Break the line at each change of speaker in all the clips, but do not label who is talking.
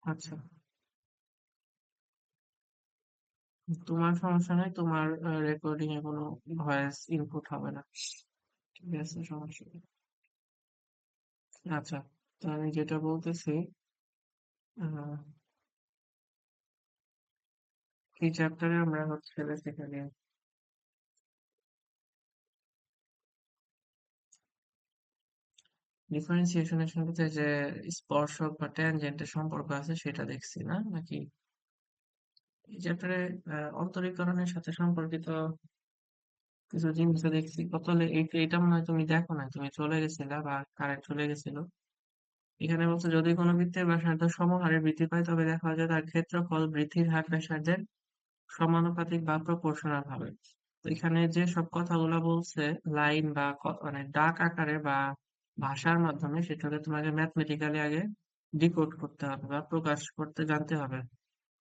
আচ্ছা, তোমার সমস্যা নাই, তোমার রেকর্ডিং এ কোনো ভয়েস ইনপুট হবে না। ঠিক আছে, সমস্যা নেই। আচ্ছা, তো আমি যেটা বলতেছি, আহ, এই চ্যাপ্টারে আমরা হচ্ছে বেসিক্যালি ডিফারেন্সিয়েশনের সাথে যে স্পর্শক বা ট্যানজেন্টের সম্পর্ক আছে সেটা দেখছি না নাকি? এই চ্যাপ্টারে অন্তরীকরণের সাথে সম্পর্কিত কিছু জিনিস দেখছি। কত এটা মনে হয় তুমি দেখো না, তুমি চলে গেছিলা বা কারেন্ট চলে গেছিল। এখানে বলছে যদি কোনো বৃত্তের ব্যাসার্ধ সমহারে বৃদ্ধি পায় তবে দেখা যায় তার ক্ষেত্রফল বৃদ্ধির হার ব্যাসার্ধের সমানুপাতিক বা প্রপোর্শনাল হবে। তো এখানে যে সব কথাগুলো বলছে লাইন বা মানে ডাক আকারে বা ভাষার মাধ্যমে, সেটাকে তোমাকে ম্যাথমেটিক্যালি আগে ডিকোড করতে হবে বা প্রকাশ করতে জানতে হবে।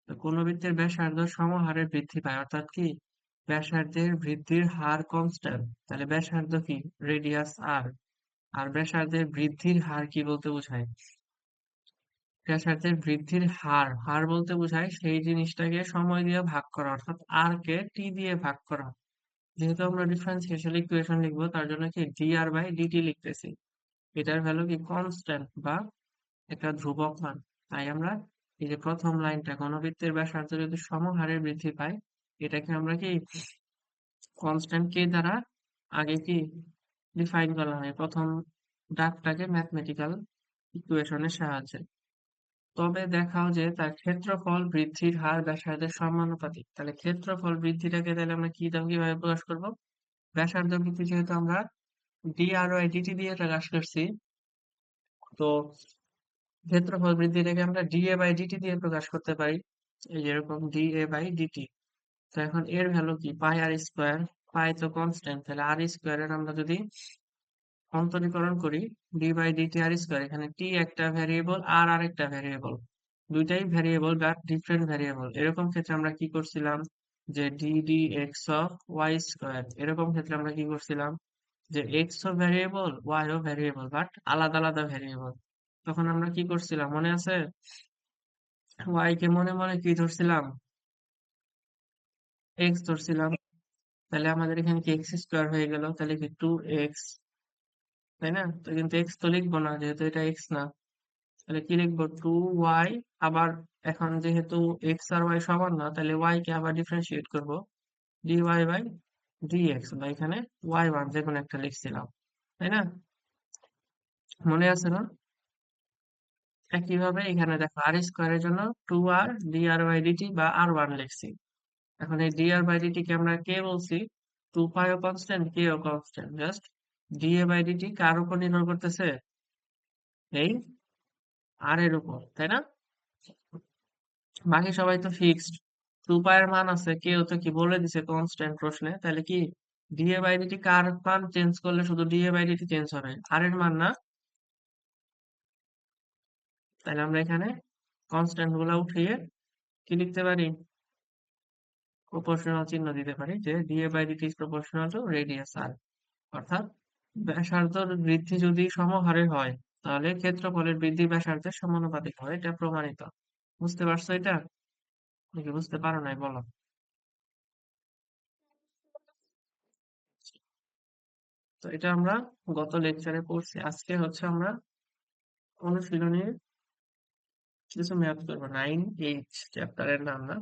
তো কোনো বৃত্তের ব্যাসার্ধ সমহারে বৃদ্ধি পায় অর্থাৎ কি, ব্যাসার্ধের বৃদ্ধির হার কনস্ট্যান্ট, তাহলে ব্যাসার্ধ কি, রেডিয়াস আর। আর ব্যাসার্ধের বৃদ্ধির হার কি বলতে বোঝায়? ব্যাসার্ধের বৃদ্ধির হার, হার বলতে বোঝায় সেই জিনিসটাকে সময় দিয়ে ভাগ করা, অর্থাৎ আর কে টি দিয়ে ভাগ করা। যেহেতু আমরা ডিফারেন্সিয়েশন ইকুয়েশন লিখবো, তার জন্য কি ডিআর বাই ডিটি লিখতেছি। এটার ভ্যালু কি কনস্ট্যান্ট বা একটা ধ্রুবক মান। তাই আমরা এই যে প্রথম লাইনটা, ঘনবৃত্তের ব্যাসার্ধ যদি সমহারে বৃদ্ধি পায়, এটাকে আমরা কি কনস্ট্যান্ট কে দ্বারা আগে কি ডিফাইন করা হয় প্রথম ডাকটাকে ম্যাথমেটিক্যাল ইকুয়েশনের সাহায্যে। তবে দেখাও যে তার ক্ষেত্রফল বৃদ্ধির হার ব্যাসার্ধের সমানুপাতিক। তাহলে ক্ষেত্রফল বৃদ্ধিটাকে তাহলে আমরা কিভাবে প্রকাশ করব? ব্যাসার্ধ বৃদ্ধি যেহেতু আমরা ডি আর ওয়াই ডিটি দিয়ে প্রকাশ করছি, তো ক্ষেত্রফল বৃদ্ধিটাকে আমরা ডিএ বাই ডিটি দিয়ে প্রকাশ করতে পারি। এই যেরকম ডিএ বাই ডিটি। তো এখন এর ভ্যালু কি, পাই আর স্কোয়ার। পাই তো কনস্ট্যান্ট, তাহলে আর স্কোয়ারের আমরা যদি অন্তরীকরণ করি, ডি বাই ডিটি আর স্কোয়ার, এখানে টি একটা ভ্যারিয়েবল আর আরেকটা ভ্যারিয়েবল, দুইটাই ভ্যারিয়েবল বাট ডিফারেন্ট ভ্যারিয়েবল। এরকম ক্ষেত্রে আমরা কি করছিলাম, যে d d x of y square, এরকম ক্ষেত্রে আমরা কি করছিলাম, যে এক্স ও ভ্যারিয়েবল ওয়াই ও ভ্যারিয়েবল বাট আলাদা আলাদা ভ্যারিয়েবল। তখন আমরা কি করছিলাম মনে আছে? ওয়াই কে মনে মনে কি ধরছিলাম, এক্স ধরছিলাম। তাহলে আমাদের এখানে কি এক্স স্কোয়ার হয়ে গেল, তাহলে কি টু এক্স, তাই না? তো কিন্তু এক্স তো লিখবো না, যেহেতু এটা এক্স না। তাহলে কি লিখবো, টু ওয়াই। আবার এখন যেহেতু এক্স আর ওয়াই সমান না, তাহলে ওয়াই কে আবার ডিফারেন্সিয়েট করবো, d y by d x, বা এখানে ওয়াই ওয়ান যে কোনো একটা লিখছিলাম, তাই না? মনে আছে না? একইভাবে এখানে দেখো আর স্কোয়ারের জন্য two R D R by DT বা আর ওয়ান লিখছি। এখন এই ডি আর বাই ডিটি কে আমরা কে বলছি, টু পাই ও কনস্ট্যান্ট, কে ও constant, just D A by DT কার উপর নির্ভর করতেছে, এই আর এর উপর, তাই না? বাকি সবাই তো ফিক্সড। টু পাই এর মান আছে, কেউ তো কি বলে দিছে কনস্ট্যান্ট প্রশ্নে, তাহলে কি ডিএ বাই ডিটি কার মান চেঞ্জ করলে শুধু ডিএ বাই ডিটি চেঞ্জ হবে, আর এর মান না। তাহলে আমরা এখানে কনস্ট্যান্ট গুলা উঠিয়ে কি লিখতে পারি, প্রপোর্শনাল চিহ্ন দিতে পারি, যে D A by D T is proportional to radius R. অর্থাৎ ব্যাসার্ধের বৃদ্ধি যদি সমহারে হয়, তাহলে ক্ষেত্রফলের বৃদ্ধি ব্যাসার্ধের সমানুপাতিক হয়, এটা প্রমাণিত। বুঝতে পারছো এটা নাকি বুঝতে পারো নাই বলো? তো এটা আমরা গত লেকচারে পড়ছি। আজকে হচ্ছে আমরা অনুশীলনীর কিছু ম্যাথ করবো, 9H চ্যাপ্টারের নাম না।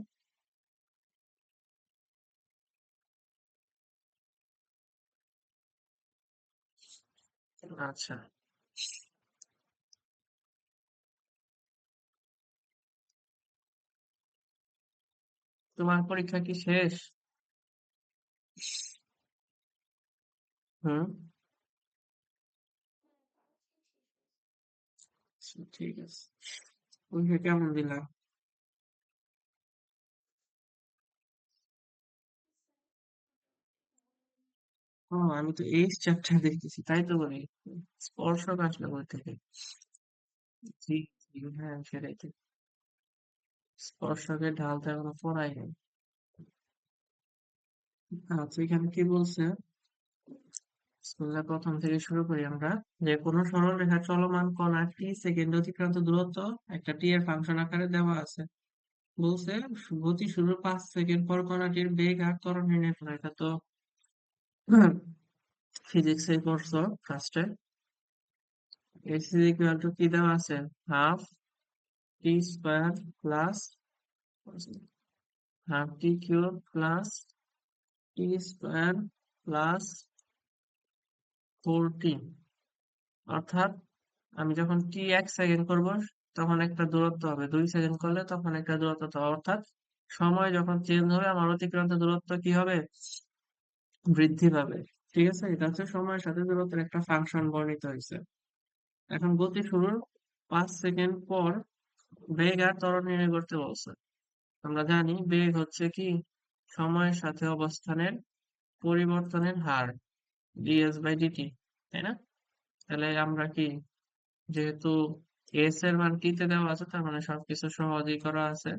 আচ্ছা, তোমার পরীক্ষা কি শেষ? হুম, আচ্ছা, ঠিক আছে। পরীক্ষা কেমন দিলা? ও, আমি তো এইচ চ্যাপ্টার দেখতেছি, তাই তো বলি স্পর্শক আসলে বই থেকে। জি, জি, হ্যাঁ সেটাই তো। স্পর্শকের ঢাল তো এখনো পড়াই নেই। আচ্ছা, এখানে কি বলছে, তাহলে প্রথম থেকে শুরু করি আমরা। যে কোনো সরল রেখা চলমান কণা টি সেকেন্ড অতিক্রান্ত দূরত্ব একটা টি এর ফাংশন আকারে দেওয়া আছে। বলছে গতি শুরুর 5 সেকেন্ড পর কণাটির বেগ আর ত্বরণ নির্ণয় করা। এটা তো ফিজিক্সে পড়ছো ফার্স্টে। এস ইজ ইকুয়াল টু কি দেওয়া আছে, হাফ টি স্কোয়ার প্লাস হাফ টি কিউব প্লাস টি স্কোয়ার প্লাস 4t। অর্থাৎ আমি যখন টি 1 সেকেন্ড করব তখন একটা দূরত্ব হবে, 2 সেকেন্ড করলে তখন একটা দূরত্ব হবে। অর্থাৎ সময় যখন চেঞ্জ হবে আমার অতিক্রান্ত দূরত্ব কি হবে, বৃদ্ধি পাবে। ঠিক আছে, এটা হচ্ছে সময়ের সাথে দূরত্বের একটা ফাংশন বর্ণিত হয়েছে। এখন গতি শুরুর 5 সেকেন্ড পর বেগ আর ত্বরণ নির্ণয় করতে বলছে। আমরা জানি বেগ হচ্ছে কি সময়ের সাথে অবস্থানের পরিবর্তনের হার, ডিএস বাই ডিটি, তাই না? তাহলে আমরা কি, যেহেতু এস এর মান টি তে দেওয়া আছে তার মানে সবকিছু সহজেই করা আছে।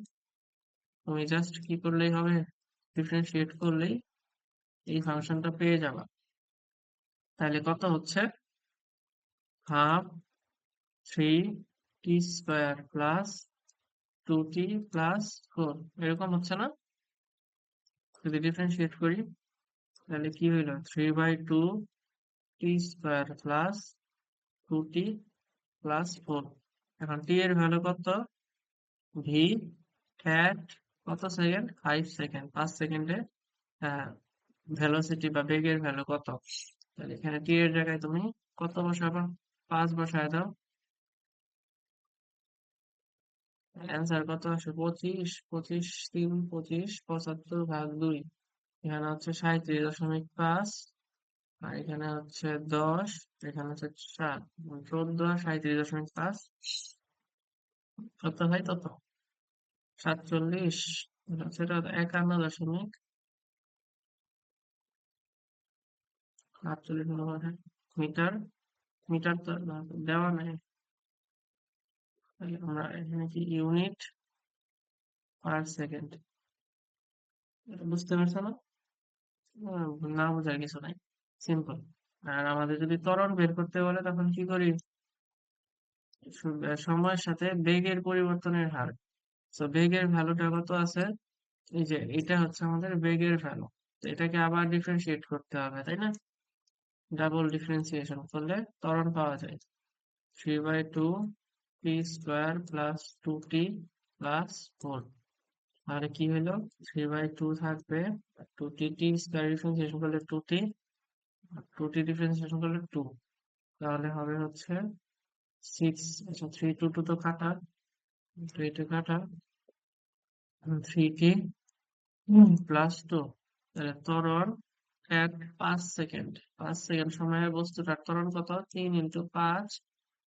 তুমি জাস্ট কি করলেই হবে, ডিফারেন্সিয়েট করলেই এই ফাংশনটা পেয়ে যাবা। তাহলে কত হচ্ছে, হাফ 3t² প্লাস 2t+4, এরকম হচ্ছে না? যদি ডিফারেন্সিয়েট করি তাহলে কি হইলো, 3/2t² প্লাস 2t+4। এখন টি এর ভ্যালু কত, ভি অ্যাট কত সেকেন্ড, 5 সেকেন্ড, 5 সেকেন্ডে ভেলোসিটি বা বেগের ভ্যালু কত। তাহলে এখানে টি এর জায়গায় তুমি কত বসাবা, 5 বসায় দাও। অ্যান্সার কত আসে, 25, 25 3 25, 75/2। এখানে হচ্ছে 37.5, আর এখানে হচ্ছে 10, এখানে হচ্ছে 7, 14 আর 37.5 কত হয়, তত 47, সেটা 51.48 মিটার। মিটার তো দেওয়া নেই, তাহলে আমরা এখানে কি ইউনিট পার সেকেন্ড, এটা বুঝতে পারছো না? না বোঝার কিছু নাই, সিম্পল। আর আমাদের যদি ত্বরণ বের করতে বলে তখন কি করি, সময়ের সাথে বেগের পরিবর্তনের হার। তো বেগের ভ্যালুটা কত আছে, এই যে এটা হচ্ছে আমাদের বেগের ভ্যালু। তো এটাকে আবার ডিফারেন্সিয়েট করতে হবে, তাই না? ডাবল ডিফারেন্সিয়েশন করলে ত্বরণ পাওয়া যায়, 3/2t² প্লাস 2t+4। আর কি হলো, 3/2 থাকবে, 2t ডিফারেন্সিয়েশন করলে 2t, 2t ডিফারেন্সিয়েশন করলে 2, তাহলে হবে হচ্ছে 6। আচ্ছা 3 2 2 তো কাটা, 3 কাটা, 3t প্লাস 2। তাহলে ত্বরণ এক 5 সেকেন্ড, 5 সেকেন্ড সময়ে বস্তুটার ত্বরণ কত, 3 × 5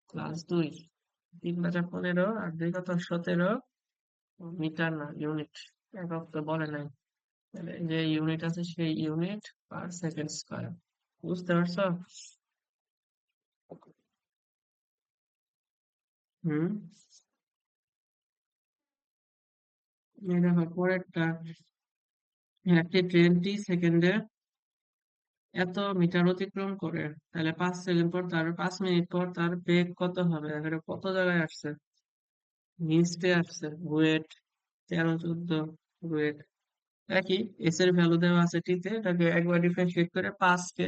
+ 2, 3×15 আর 2 × 17 মিটার, না ইউনিট, একক তো বলে নাই। তাহলে যে ইউনিট আছে সেই ইউনিট পার সেকেন্ড স্কয়ার। বুঝতে পারছো? হুম, এই দেখো পরেরটা, একটি ট্রেন সেকেন্ডে এত মিটার অতিক্রম করে, তাহলে 5 সেকেন্ড পর তার 5 মিনিট পর তার বেগ কত হবে, এখানে কত জায়গায় আসছে, নিচে আসছে, ওয়েট 13 14, ওয়েট একই। এস এর ভ্যালু দেওয়া আছে টি তে, এটাকে একবার ডিফারেন্সিয়েট করে 5 কে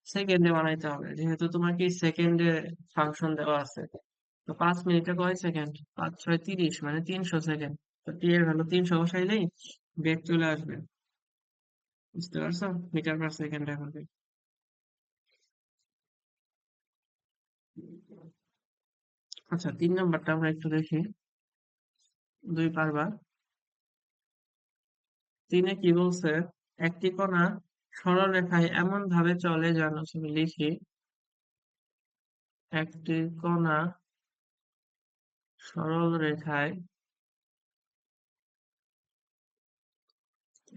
সেকেন্ডে বানাইতে হবে, যেহেতু তোমার কি সেকেন্ডে ফাংশন দেওয়া আছে। তো 5 মিনিটে কয় সেকেন্ড, 5 6 30, মানে 300 সেকেন্ড। তো টি এর ভ্যালু 300 বসাইলেই বেগ চলে আসবে। বুঝতে পারছো, মিটার পার সেকেন্ড এখন বেগ। আচ্ছা 3 নম্বরটা আমরা একটু দেখি, 2 পারবা। 3-এ কি বলছে, একটি কণা সরল রেখায় এমন ভাবে চলে যেন, আমি লিখি, একটি কণা সরল রেখায়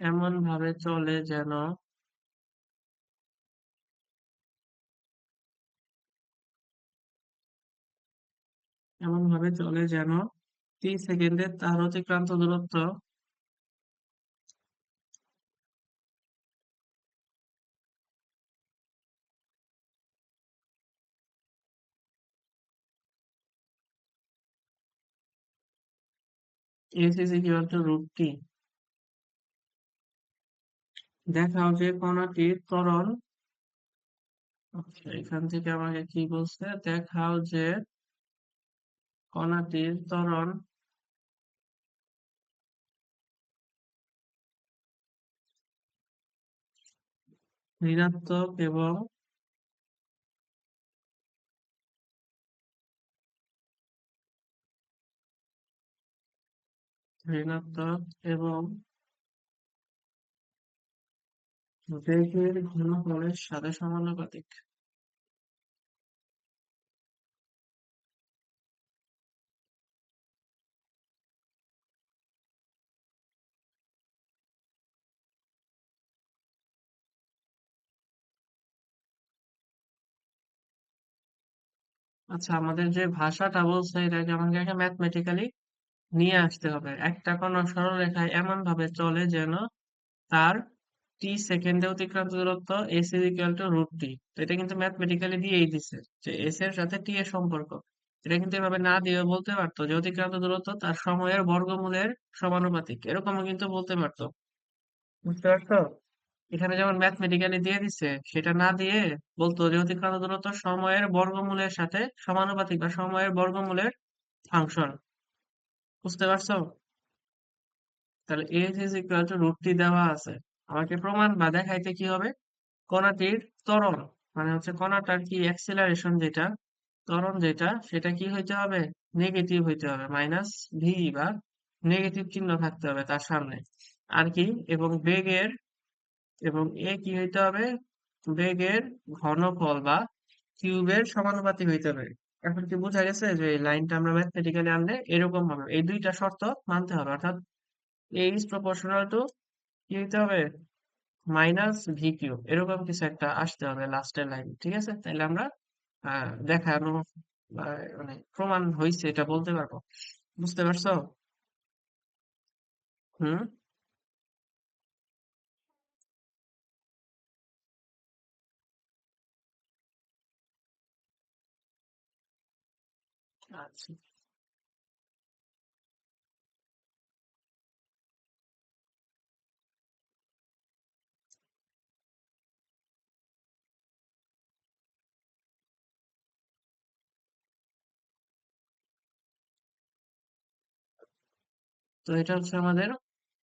এমন ভাবে চলে যেন এমন ভাবে চলে যেন 3 সেকেন্ডে তার অতিক্রান্ত দূরত্ব s is equal to root t. দেখাও যে কণাটির ত্বরণ, আচ্ছা, এখান থেকে আমাকে কি বলছে, দেখাও যে কণাটির ত্বরণ ঋণাত্মক এবং ঋণাত্মক এবং বেগের ঘনফলের সাথে সমানুপাতিক। আচ্ছা, আমাদের যে ভাষাটা বলছে এটাকে আমাকে একটা ম্যাথমেটিক্যালি নিয়ে আসতে হবে। একটা কোনো সরলরেখায় এমন ভাবে চলে যেন তার টি সেকেন্ডে অতিক্রান্ত দূরত্ব s is equal to root t. তো এটা কিন্তু ম্যাথমেটিক্যালি দিয়েই দিছে যে এস এর সাথে টি এর সম্পর্ক। এটা কিন্তু এভাবে না দিয়েও বলতে পারতো যে অতিক্রান্ত দূরত্ব তার সময়ের বর্গমূলের সমানুপাতিক, এরকমও কিন্তু বলতে পারতো। বুঝতে পারছো? এখানে যেমন ম্যাথমেটিক্যালি দিয়ে দিছে, সেটা না দিয়ে বলতো যে অতিক্রান্ত দূরত্ব সময়ের বর্গমূলের সাথে সমানুপাতিক বা সময়ের বর্গমূলের ফাংশন। বুঝতে পারছো? তাহলে s is equal to root t দেওয়া আছে। আমাকে প্রমাণ বা দেখাইতে কি হবে, কণাটির ত্বরণ, মানে হচ্ছে কণাটার কি অ্যাক্সিলারেশন যেটা, ত্বরণ যেটা, সেটা কি হইতে হবে, নেগেটিভ হইতে হবে, মাইনাস ভি বা নেগেটিভ চিহ্ন থাকতে হবে তার সামনে। আর কি, এবং বেগের, এবং এ কি হইতে হবে, বেগের ঘনফল বা কিউবের সমানুপাতিক হইতে হবে। এখন কি বোঝা গেছে যে এই লাইনটা আমরা ম্যাথমেটিক্যালি আনলে এরকম হবে, এই দুইটা শর্ত মানতে হবে, অর্থাৎ এ ইজ প্রপোর্শনাল টু কি হইতে হবে, মাইনাস ভি কিউ, এরকম কিছু একটা আসতে হবে লাস্টের লাইন। ঠিক আছে, তাহলে আমরা দেখানো বা মানে প্রমাণ হয়েছে এটা বলতে পারবো। বুঝতে পারছো? হুম। আচ্ছা, তো এটা হচ্ছে আমাদের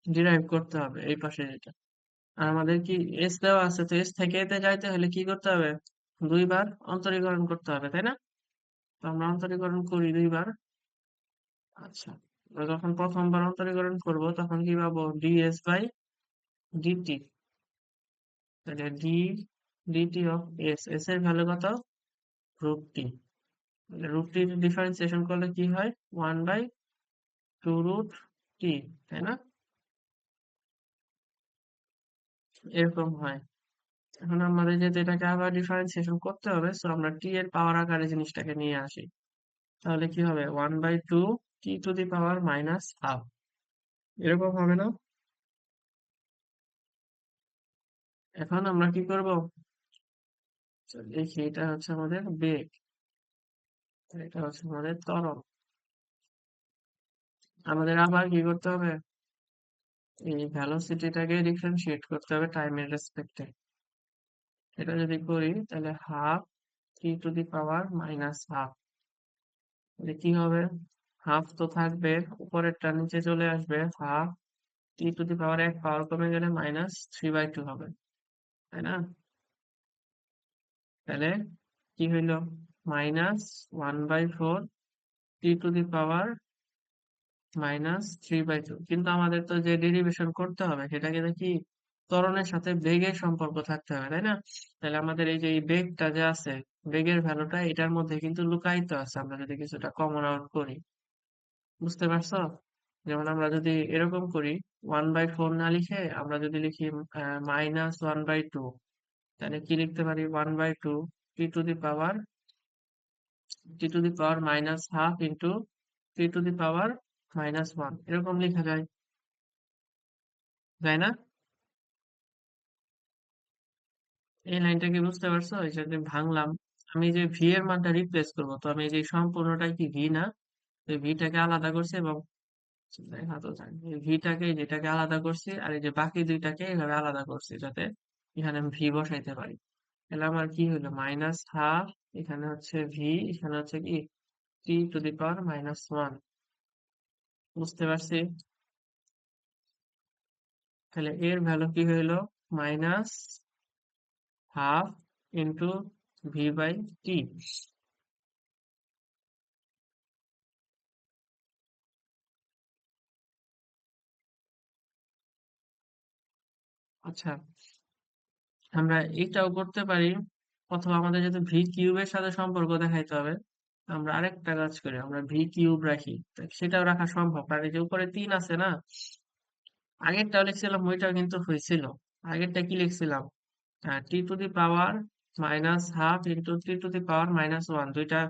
ডিরাইভ করতে হবে এই পাশে যেটা। আর আমাদের কি এস দেওয়া আছে, তো এস থেকে এতে যাইতে হলে কি করতে হবে, দুইবার অন্তরীকরণ করতে হবে, তাই না? তো আমরা অন্তরীকরণ করি দুইবার। আচ্ছা, আমরা যখন প্রথমবার অন্তরীকরণ করব তখন কি পাবো, ডিএস বাই ডিটি। তাহলে d dt of s, s এর ভ্যালু কত, root t. Root t differentiation করলে কি হয়, 1/2 রুট টি, তাই না? এরকম হয়। এখন আমাদের যেহেতু এটাকে আবার ডিফারেন্সিয়েশন করতে হবে, সো আমরা টি এর পাওয়ার আকারে জিনিসটাকে নিয়ে আসি। তাহলে কি হবে, 1/2 T to the power minus half, এরকম হবে না? এখন আমরা কি করব, দেখি, এটা হচ্ছে আমাদের বেগ, এটা হচ্ছে আমাদের ত্বরণ। আমাদের আবার কি করতে হবে, এই ভ্যালোসিটিটাকে ডিফারেন্সিয়েট করতে হবে টাইমের রেসপেক্টে। এটা যদি করি তাহলে 1/2 T to the power minus half, তাহলে কি হবে, হাফ তো থাকবে, উপরেরটা নিচে চলে আসবে, 1/2 টি টু দি পাওয়ার এক, পাওয়ার কমে গেলে -3/2 হবে, তাই না? তাহলে কি হইল, -1/4 টি টু দি পাওয়ার -3/2। কিন্তু আমাদের তো যে ডেরিভেশন করতে হবে সেটাকে কি ত্বরণের সাথে বেগের সম্পর্ক থাকতে হবে, তাই না? তাহলে আমাদের এই যে এই বেগটা যে আছে, বেগের ভ্যালুটা এটার মধ্যে কিন্তু লুকায়িত আছে, আমরা যদি কিছুটা কমন আউট করি। বুঝতে পারছো? যেমন আমরা যদি এরকম করি, 1/4 না লিখে আমরা যদি লিখি -1/2, তাহলে কি লিখতে পারি, 1/2 T to the power into T to the power -1, এরকম লেখা যায়, তাই না? এই লাইনটা কি বুঝতে পারছো, এই যে যে ভাঙলাম, আমি যে ভি এর মানটা রিপ্লেস করবো, তো আমি এই যে সম্পূর্ণটাই কি ভি না, তো ভিটাকে আলাদা করছি এবং দেখা তো যায় এই ভিটাকে যেটাকে আলাদা করছি আর এই যে বাকি দুইটাকে এইভাবে আলাদা করছি যাতে এখানে আমি ভি বসাইতে পারি। তাহলে আমার কি হলো মাইনাস হাফ, এখানে হচ্ছে ভি, এখানে হচ্ছে কি T to the power minus one. বুঝতে পারছি? তাহলে এর ভ্যালু কি হইলো minus half into V by T. আচ্ছা, আমরা এটাও করতে পারি, অথবা আমাদের যেহেতু ভি কিউবের সাথে সম্পর্ক দেখাইতে হবে, আমরা আরেকটা কাজ করি, আমরা ভি কিউব রাখি। তো সেটাও রাখা সম্ভব, কারণ এই যে উপরে তিন আছে না, আগেরটাও লিখছিলাম ওইটাও কিন্তু হয়েছিল। আগেরটা কি লিখছিলাম, T to the power minus half into T to the power minus one, দুইটা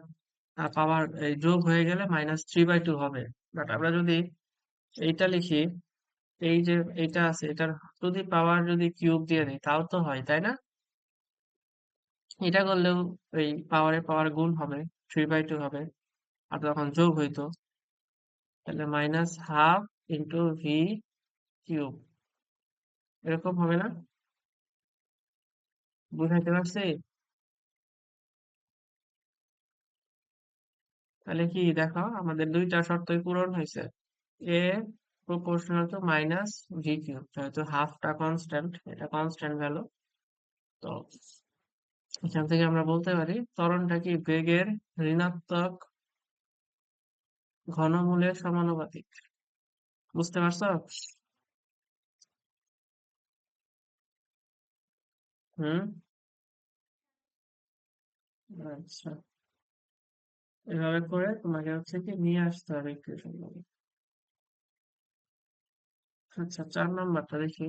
পাওয়ার যোগ হয়ে গেলে মাইনাস থ্রি বাই টু হবে। বাট আমরা যদি এইটা লিখি, এই যে এইটা আছে এটার টু দি পাওয়ার যদি কিউব দিয়ে দিই তাও তো হয়, তাই না? এটা করলেও এই পাওয়ারে পাওয়ার গুণ হবে, থ্রি বাই টু হবে, আর তখন যোগ হইতো, তাহলে minus half into V cube, এরকম হবে না? বুঝাইতে পারছি? তাহলে কি দেখো আমাদের দুইটা শর্তই পূরণ হয়েছে। A proportional to minus V cube, যেহেতু হাফটা কনস্ট্যান্ট, এটা কনস্ট্যান্ট ভ্যালু, তো এখান থেকে আমরা বলতে পারি ত্বরণটা কি বেগের ঋণাত্মক ঘনমূলের সমানুপাতিক। বুঝতে পারছো? হুম। আচ্ছা, এভাবে করে তোমাকে হচ্ছে কি নিয়ে আসতে হবে ইকুয়েশন গুলো। আচ্ছা, 4 নাম্বারটা দেখি।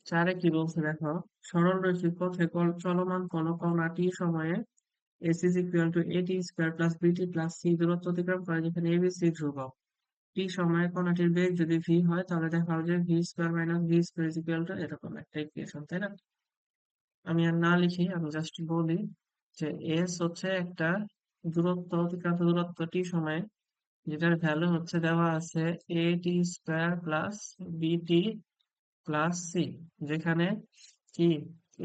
চারে কি বলছে দেখো, সরল রৈখিক পথে চলমান কোন কণা টি সময়ে s is equal to at square plus বিটি প্লাস সি দূরত্ব অতিক্রম করে, যেখানে abc ধ্রুবক। টি সময়ে কণাটির বেগ যদি v হয় তাহলে দেখা হবে যে V square minus V square is equal two এরকম একটা ইকুয়েশন, তাই না? আমি আর না লিখি, আমি জাস্ট বলি যে এস হচ্ছে একটা দূরত্ব, অতিক্রান্ত দূরত্ব টি সময়ে, যেটার ভ্যালু হচ্ছে দেওয়া আছে এ টি স্কয়ার প্লাস বিটি প্লাস সি, যেখানে কি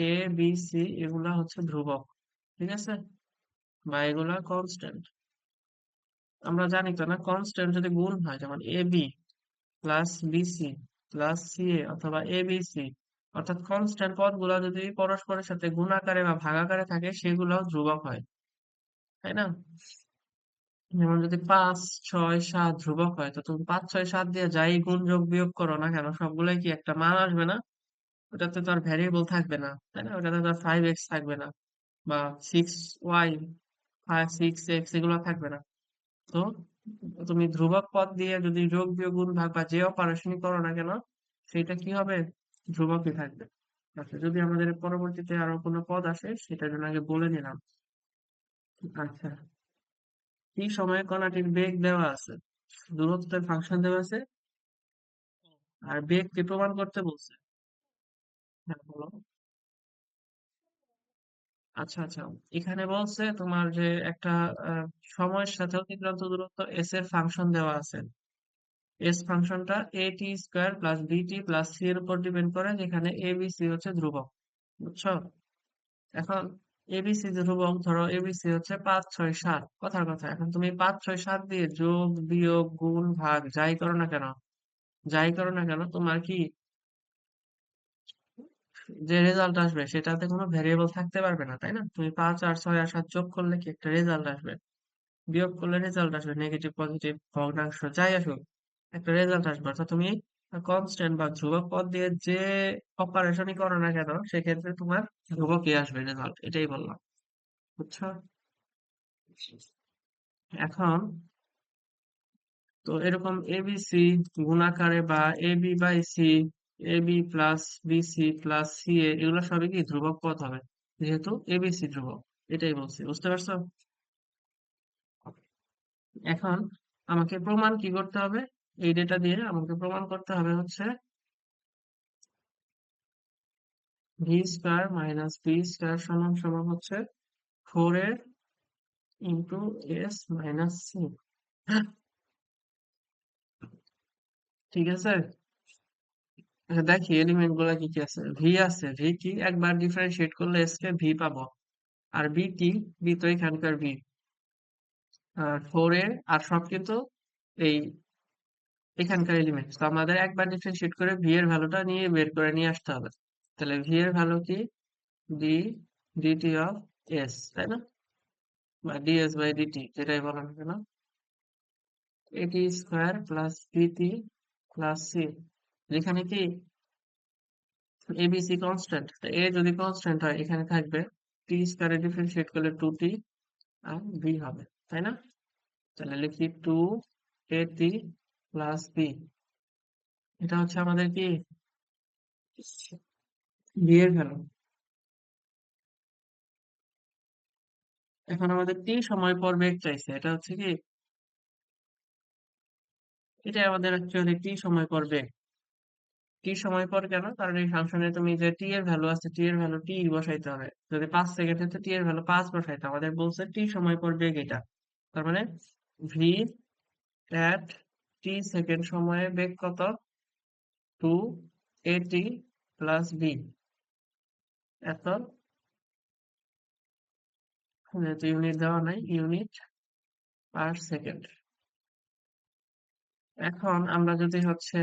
এ বি সি এগুলা হচ্ছে ধ্রুবক, ঠিক আছে, বা এগুলা কনস্ট্যান্ট। আমরা জানি তো না, কনস্ট্যান্ট যদি গুণ হয় যেমন A B plus B C plus C A অথবা এ বি সি, অর্থাৎ কনস্ট্যান্ট পদগুলা যদি পরস্পরের সাথে গুণাকারে বা ভাগাকারে থাকে সেগুলাও ধ্রুবক হয়, তাই না? যেমন যদি 5 6 7 ধ্রুবক হয়, তো তুমি 5 6 7 দিয়ে যাই গুণ যোগ বিয়োগ করো না কেন সবগুলাই কি একটা মান আসবে না? ওটাতে তো আর ভ্যারিয়েবল থাকবে না, তাই না? ওটাতে তো আর 5x থাকবে না, বা 6y 6x এগুলো থাকবে না। তো তুমি ধ্রুবক পদ দিয়ে যদি যোগ বিয়োগ গুণ ভাগ বা যে অপারেশনই করো না কেন, সেটা কি হবে, ধ্রুবকই থাকবে। আচ্ছা, যদি আমাদের পরবর্তীতে আরো কোনো পদ আসে সেটার জন্য আগে বলে নিলাম। আচ্ছা, কি সময়ে কণাটির বেগ দেওয়া আছে, দূরত্বের ফাংশন দেওয়া আছে, আর বেগকে প্রমাণ করতে বলছে। হ্যাঁ বলো। আচ্ছা আচ্ছা, এখানে বলছে তোমার যে একটা আহ, সময়ের সাথে অতিক্রান্ত দূরত্ব এস এর ফাংশন দেওয়া আছে। এস ফাংশনটা এ টি স্কোয়ার প্লাস বিটি প্লাস সি এর উপর ডিপেন্ড করে, যেখানে এ বি সি হচ্ছে ধ্রুবক। বুঝছো? এখন এবিসি ধ্রুবক, ধরো এবিসি হচ্ছে 5 6 7, কথার কথা। এখন তুমি 5 6 7 দিয়ে যোগ বিয়োগ গুণ ভাগ যাই করো না কেন, যাই করো না কেন, তোমার কি যে রেজাল্ট আসবে সেটাতে কোনো ভেরিয়েবল থাকতে পারবে না, তাই না? তুমি 5 আর 6 আর 7 যোগ করলে কি একটা রেজাল্ট আসবে, বিয়োগ করলে রেজাল্ট আসবে, নেগেটিভ পজিটিভ ভগ্নাংশ যাই আসুক একটা রেজাল্ট আসবে। অর্থাৎ তুমি কনস্ট্যান্ট বা ধ্রুবক পদ দিয়ে যে অপারেশনই করো না কেন সেক্ষেত্রে তোমার ধ্রুবকই আসবে রেজাল্ট, এটাই বললাম। বুঝছো? এখন তো এরকম এবিসি গুণাকারে বা A B by C, A B plus B C plus C A, এগুলো সবই কি ধ্রুবক পদ হবে, যেহেতু এবিসি ধ্রুবক। এটাই বলছি, বুঝতে পারছো? এখন আমাকে প্রমাণ কি করতে হবে, এই ডেটা দিয়ে আমাকে প্রমাণ করতে হবে হচ্ছে v square minus b square সমান সমান হচ্ছে four a into s minus c. ঠিক আছে, আচ্ছা দেখি এলিমেন্ট গুলা কি কি আছে। ভি আছে, ভি কি একবার ডিফারেন্সিয়েট করলে এস কে ভি পাবো। আর বি কি, বি তো এখানকার বি। আর ফোর এ আর সব কিন্তু এই এখানকার এলিমেন্ট, তো আমাদের একবার ডিফারেন্সিয়েট করে ভি এর ভ্যালুটা নিয়ে বের করে নিয়ে আসতে হবে। তাহলে ভি এর ভ্যালু কি, ডি ডিটি অফ এস, তাই না, বা ডিএস বাই ডিটি যেটাই বলো না কেন, এটি স্কোয়ার প্লাস বিটি প্লাস সি, যেখানে কি এবিসি কনস্ট্যান্ট, এ যদি কনস্ট্যান্ট হয় এখানে থাকবে, টি স্কোয়ারে ডিফারেন্সিয়েট করলে টু টি আর বি হবে, তাই না। তাহলে লিখি two A T plus B, এটা হচ্ছে আমাদের কি বি এর ভ্যালু। এখন আমাদের টি সময় পর বেগ চাইছে, এটা হচ্ছে কি, এটা আমাদের অ্যাকচুয়ালি টি সময় পর বেগ। টি সময় পর কেন, কারণ এই ফাংশনে তুমি যে টি এর ভ্যালু আছে, টি এর ভ্যালু টি বসাইতে হবে। যদি 5 সেকেন্ড হচ্ছে টি এর ভ্যালু 5 বসাইতে হবে। আমাদের বলছে টি সময় পর বেগ এটা, তার মানে ভি অ্যাট টি সেকেন্ড সময়ে বেগ কত, two A T plus B, এত, যেহেতু ইউনিট দেওয়া নাই, ইউনিট পার সেকেন্ড। এখন আমরা যদি হচ্ছে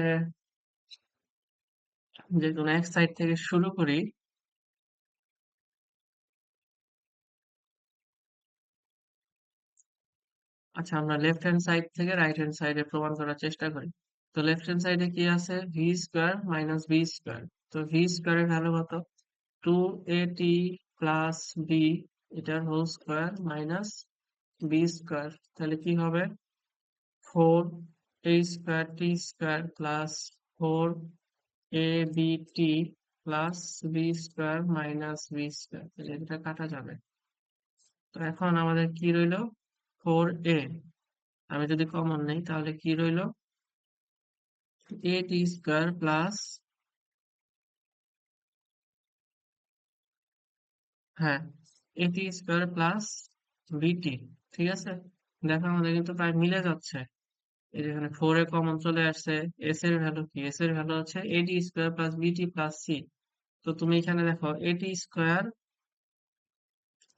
যে কোনো এক সাইড থেকে শুরু করি, আচ্ছা আমরা লেফট হ্যান্ড সাইড থেকে রাইট হ্যান্ড সাইডে প্রমাণ করার চেষ্টা করি। তো লেফট হ্যান্ড সাইডে কি আছে, V square minus B square. তো ভি স্কোয়ারের ভ্যালু কত, two A T plus B, এটার whole square minus B square, তাহলে কি হবে, four A square T square plus four A B T plus B square minus B square, তাহলে এটা কাটা যাবে। তো এখন আমাদের কি রইলো, ফোর এ, আমি যদি কমন নেই তাহলে কি রইলো, এ টি স্কোয়ার প্লাস, হ্যাঁ, এ টি স্কোয়ার প্লাস বিটি। ঠিক আছে, দেখো আমাদের কিন্তু প্রায় মিলে যাচ্ছে। এই যে এখানে ফোর এ কমন চলে আসছে, এস এর ভ্যালু কি, এস এর ভ্যালু হচ্ছে এডি স্কোয়ার প্লাস বিটি প্লাস সি। তো তুমি এখানে দেখো এটি স্কোয়ার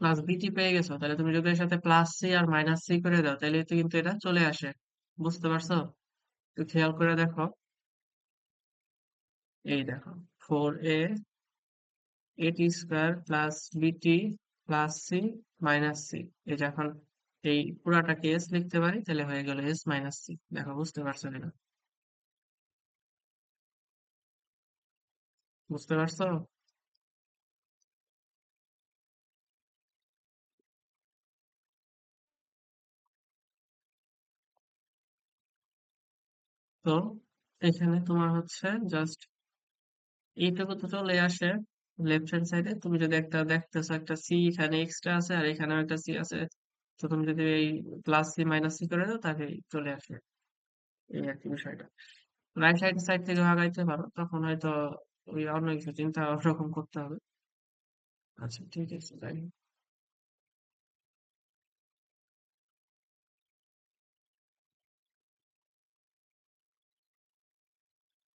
প্লাস বিটি পেয়ে গেছো, তাহলে তুমি যদি এর সাথে প্লাস সি আর মাইনাস সি করে দাও তাহলে তো কিন্তু এটা চলে আসে। বুঝতে পারছো, একটু খেয়াল করে দেখো, এই দেখো ফোর এ এটি স্কোয়ার প্লাস বিটি প্লাস সি মাইনাস সি, এই যে এখন এই পুরাটাকে এস লিখতে পারি, তাহলে হয়ে গেল এস মাইনাস সি। দেখো বুঝতে পারছো কিনা, বুঝতে পারছো। তো এখানে তোমার হচ্ছে জাস্ট এইটুকু তো চলে আসে। লেফট হ্যান্ড সাইডে তুমি যদি একটা দেখতেছো একটা সি এখানে এক্সট্রা আছে আর এখানেও একটা সি আছে, তো তুমি যদি এই প্লাস সি মাইনাস সি করে দাও তাহলে চলে আসে, এই আর কি বিষয়টা। রাইট হ্যান্ড সাইড থেকে ভাগাইতে পারো, তখন হয়তো ওই অন্য কিছু চিন্তা ওরকম করতে হবে। আচ্ছা ঠিক আছে, তাই,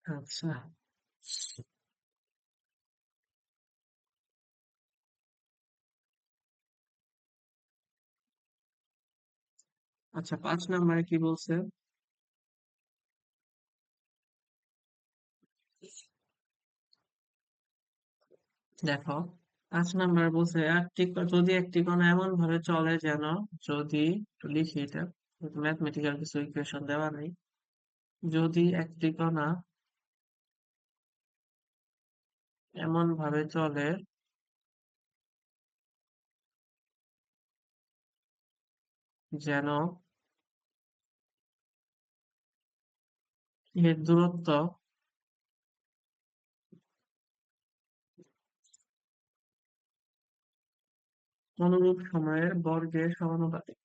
আচ্ছা। আচ্ছা 5 নম্বরে কি বলছে, দেখো 5 নম্বর বলছে যদি একটি কণা এমন ভাবে চলে যেন, যদি, একটু লিখি এটা, ম্যাথমেটিক্যাল কিছু ইকুয়েশন দেওয়া নাই, যদি একটি কণা এমন ভাবে চলে যেন এর দূরত্ব অনুরূপ সময়ের বর্গের সমানুপাতিক।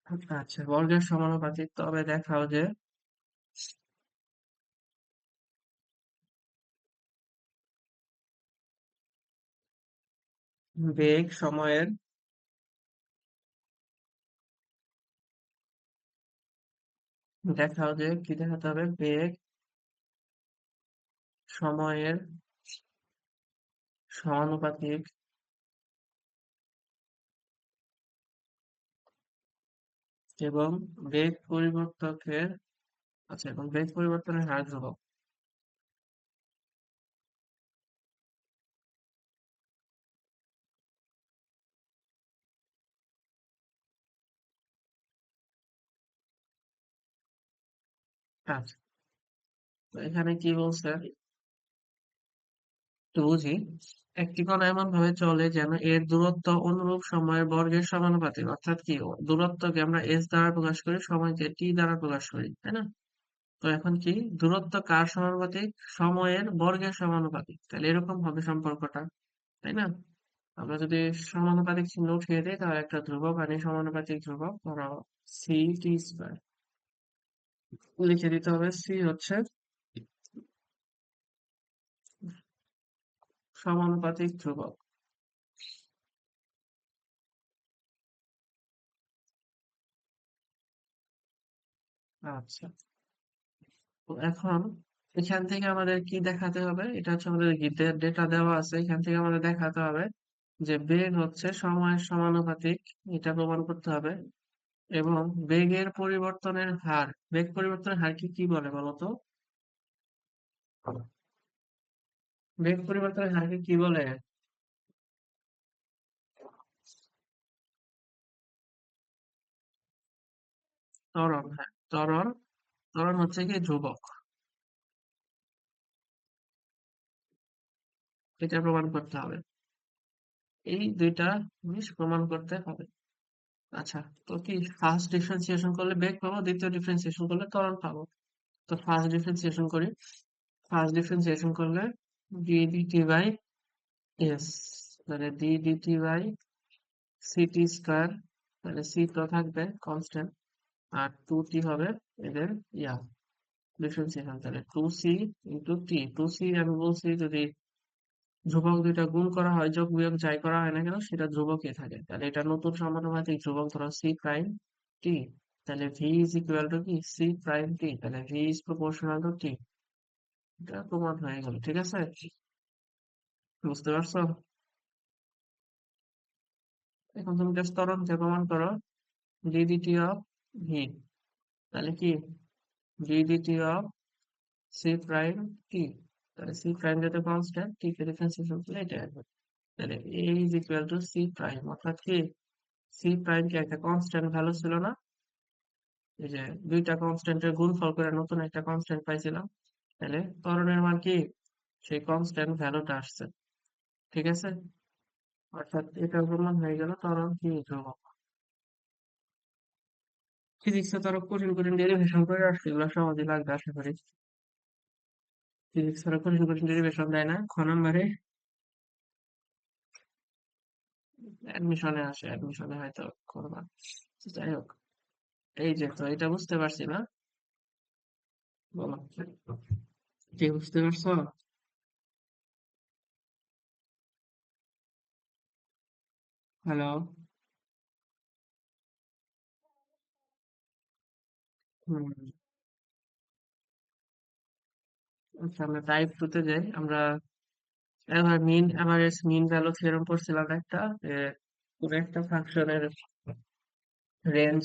আচ্ছা, বর্গের সমানুপাতিক, তবে দেখাও যে বেগ সময়ের, দেখাও যে কি দেখাতে হবে, বেগ সময়ের সমানুপাতিক এবং বেগ পরিবর্তকের, আচ্ছা, এবং বেগ পরিবর্তনের হার ধ্রুবক। আচ্ছা, তো এখানে কি বলছে একটু বুঝি। একটি কণা এমন ভাবে চলে যেন এর দূরত্ব অনুরূপ সময়ের বর্গের সমানুপাতিক, অর্থাৎ কি দূরত্বকে আমরা এস দ্বারা প্রকাশ করি, সময়কে টি দ্বারা প্রকাশ করি, তাই না? তো এখন কি, দূরত্ব কার সমানুপাতিক? সময়ের বর্গের সমানুপাতিক, তাহলে এরকম হবে সম্পর্কটা, তাই না? আমরা যদি সমানুপাতিক চিহ্ন উঠিয়ে দিই তাহলে একটা ধ্রুবক আনি, সমানুপাতিক ধ্রুবক ধরো সি টি স্কয়ার, লিখে দিতে হবে সি হচ্ছে সমানুপাতিক ধ্রুবক। আচ্ছা, তো এখন এখান থেকে আমাদের কি দেখাতে হবে, এটা হচ্ছে আমাদের ডেটা দেওয়া আছে, এখান থেকে আমাদের দেখাতে হবে যে বেগ হচ্ছে সময়ের সমানুপাতিক, এটা প্রমাণ করতে হবে। এবং বেগের পরিবর্তনের হার, বেগ পরিবর্তনের হার কি কি বলে বলতো? বেগ পরিবর্তনের হারকে কি বলে? ত্বরণ, হ্যাঁ, ত্বরণ। ত্বরণ হচ্ছে কি ধ্রুবক, এটা প্রমাণ করতে হবে। এই দুইটা জিনিস প্রমাণ করতে হবে। আচ্ছা, তো কি ফার্স্ট ডিফারেন্সিয়েশন করলে বেগ পাবো, দ্বিতীয় ডিফারেন্সিয়েশন করলে ত্বরণ পাবো। তো ফার্স্ট ডিফারেন্সিয়েশন করি। ফার্স্ট ডিফারেন্সিয়েশন করলে ডি ডিটি বাই এস, তাহলে d dt by ct square, তাহলে সি তো থাকবে কনস্ট্যান্ট, আর টু টি হবে এদের ইয়া ডিফারেন্সিয়েশন, তাহলে টু সি ইন্টু টি। টু সি আমি বলছি যদি ধ্রুবক দুইটা গুণ করা হয়, যোগ বিয়োগ যাই করা হয় না কেন সেটা ধ্রুবকই থাকে, তাহলে এটা নতুন সমানুপাতিক ধ্রুবক ধরো সি প্রাইম টি। তাহলে ভি ইজ ইকুয়াল টু কি সি প্রাইম টি, তাহলে ভি ইজ প্রপোর্শনাল টু টি। এটা প্রমাণ হয়ে গেল, ঠিক আছে? বুঝতে পারছো? এখন তুমি জাস্ট ত্বরণকে প্রমাণ করো, ডিডিটি অফ ভি, তাহলে কি D D T of C prime T, তাহলে সি প্রাইম যেটা কনস্ট্যান্ট, টি কে ডিফারেন্সিয়েশন করলে এটা আসবে। তাহলে A is equal to C prime, অর্থাৎ কি সি প্রাইম কি একটা কনস্ট্যান্ট ভ্যালু ছিল না? এই যে দুইটা কনস্ট্যান্টের গুণফল করে নতুন একটা কনস্ট্যান্ট পাইছিলাম, তাহলে ত্বরণের মান কি সেই কনস্ট্যান্ট ভ্যালুটা আসছে, ঠিক আছে? অর্থাৎ এটা প্রমাণ হয়ে গেল ত্বরণ কি ধ্রুবক। ফিজিক্সে তো আরো কঠিন কঠিন ডেরিভেশন করে আসছে, এগুলো সহজে লাগবে আশা করি। ফিজিক্স আরো কঠিন কঠিন ডেরিভেশন দেয় না খ নাম্বারে, অ্যাডমিশনে আসে, অ্যাডমিশনে হয়তো করবা। যাই হোক, এই যে তো এটা বুঝতে পারছি না, বলো কি বুঝতে পারছো? হ্যালো? হুম, আচ্ছা, আমরা টাইপ টু তে যাই। আমরা এবার মিন এভারেজ মিন ভ্যালু থিওরেম পড়ছিলাম একটা, যে কোন একটা ফাংশনের রেঞ্জ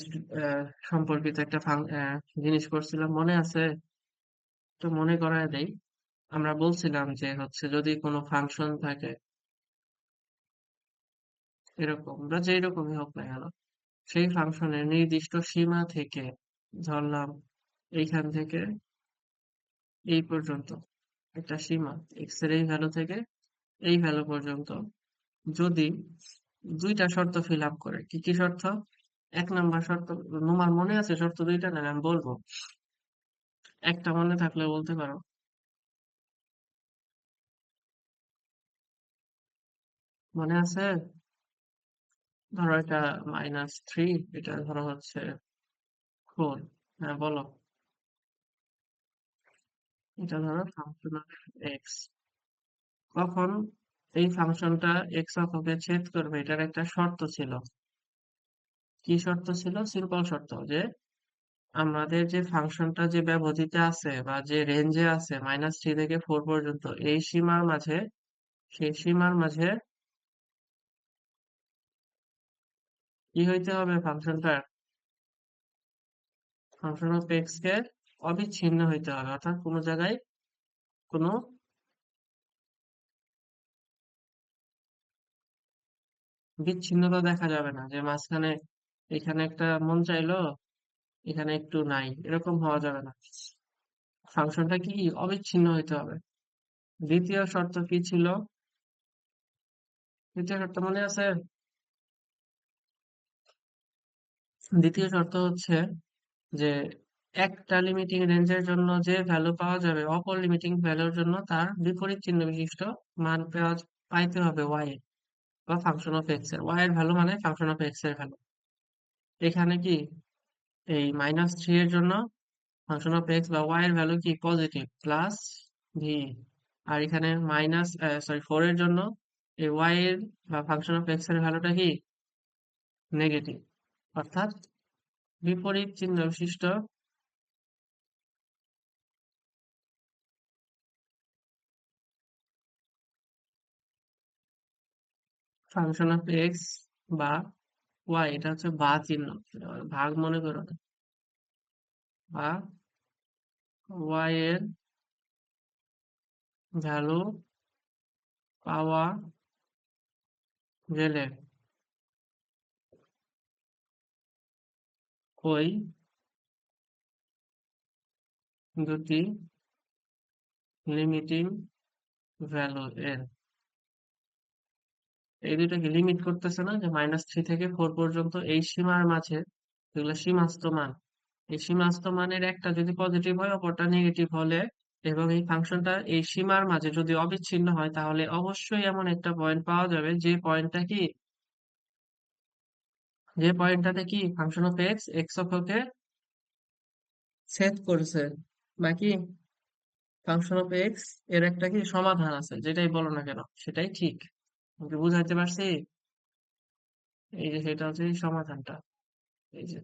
সম্পর্কিত একটা জিনিস করছিলাম, মনে আছে? তো মনে করায় দেই। আমরা বলছিলাম যে হচ্ছে যদি কোনো ফাংশন থাকে এরকম বা যেই রকমই হোক না কেন, সেই ফাংশনের নির্দিষ্ট সীমা থেকে, ধরলাম এইখান থেকে এই পর্যন্ত একটা সীমা, এক্স এর এই ভ্যালু থেকে এই ভ্যালু পর্যন্ত, যদি দুইটা শর্ত ফিল আপ করে, কি কি শর্ত? এক নাম্বার শর্ত, তোমার মনে আছে শর্ত দুইটা না আমি বলবো, একটা মনে থাকলে বলতে পারো। মনে আছে? ধরো এটা -3, এটা ধরো হচ্ছে 4। হ্যাঁ বলো। এটা ধরো ফাংশন অফ এক্স। কখন এই ফাংশনটা এক্স অক্ষকে ছেদ করবে এটার একটা শর্ত ছিল। কি শর্ত ছিল? সিম্পল শর্ত যে আমাদের যে ফাংশনটা যে ব্যবধিতে আছে বা যে রেঞ্জে আছে -3 থেকে 4 পর্যন্ত, এই সীমার মাঝে, সেই সীমার মাঝে কি হইতে হবে? ফাংশন অফ এক্স কে অবিচ্ছিন্ন হইতে হবে, অর্থাৎ কোনো জায়গায় কোনো বিচ্ছিন্নতা দেখা যাবে না, যে মাঝখানে এখানে একটা মন চাইলো, এখানে একটু নাই, এরকম হওয়া যাবে না। ফাংশনটা কি অবিচ্ছিন্ন হইতে হবে। দ্বিতীয় শর্ত কি ছিল? দ্বিতীয় শর্ত মনে আছে? দ্বিতীয় শর্ত হচ্ছে যে একটা লিমিটিং রেঞ্জের জন্য যে ভ্যালু পাওয়া যাবে, অপর লিমিটিং ভ্যালুর জন্য তার বিপরীত চিহ্ন বিশিষ্ট মান পাইতে হবে ওয়াই এর, বা ফাংশন অফ এক্স এর। ওয়াই এর ভ্যালু মানে ফাংশন অফ এক্স এর ভ্যালু। এখানে কি এই -3 এর জন্য ফাংশন অফ এক্স বা ওয়াই এর ভ্যালু কি পজিটিভ, প্লাস ভি। আর এখানে -4 এর জন্য এই ওয়াই এর বা ফাংশন অফ এক্স এর ভ্যালুটা কি নেগেটিভ, অর্থাৎ বিপরীত চিহ্ন বিশিষ্ট ফাংশন অফ এক্স বা ওয়াই, এটা হচ্ছে বা চিহ্ন, এটা ভাগ মনে করো না, বা ওয়াই এর ভ্যালু পাওয়া গেলে ওই দুটি লিমিটিং ভ্যালু এর, এই দুটাকে লিমিট করতেছে না, যে -3 থেকে 4 পর্যন্ত এই সীমার মাঝে, এগুলো সীমাস্ত মান, এই সীমাস্ত মানের একটা যদি পজিটিভ হয় অপরটা নেগেটিভ হলে, এবং এই ফাংশনটা এই সীমার মাঝে যদি অবিচ্ছিন্ন হয়, তাহলে অবশ্যই এমন একটা পয়েন্ট পাওয়া যাবে যে পয়েন্টটাতে কি ফাংশন অফ এক্স এক্স অক্ষকে ছেদ করছে, বাকি ফাংশন অফ এক্স এর একটা কি সমাধান আছে, যেটাই বলো না কেন সেটাই ঠিক। আমি বুঝাইতে পারছি? এই যে সেটা হচ্ছে এই সমাধানটা, এই যে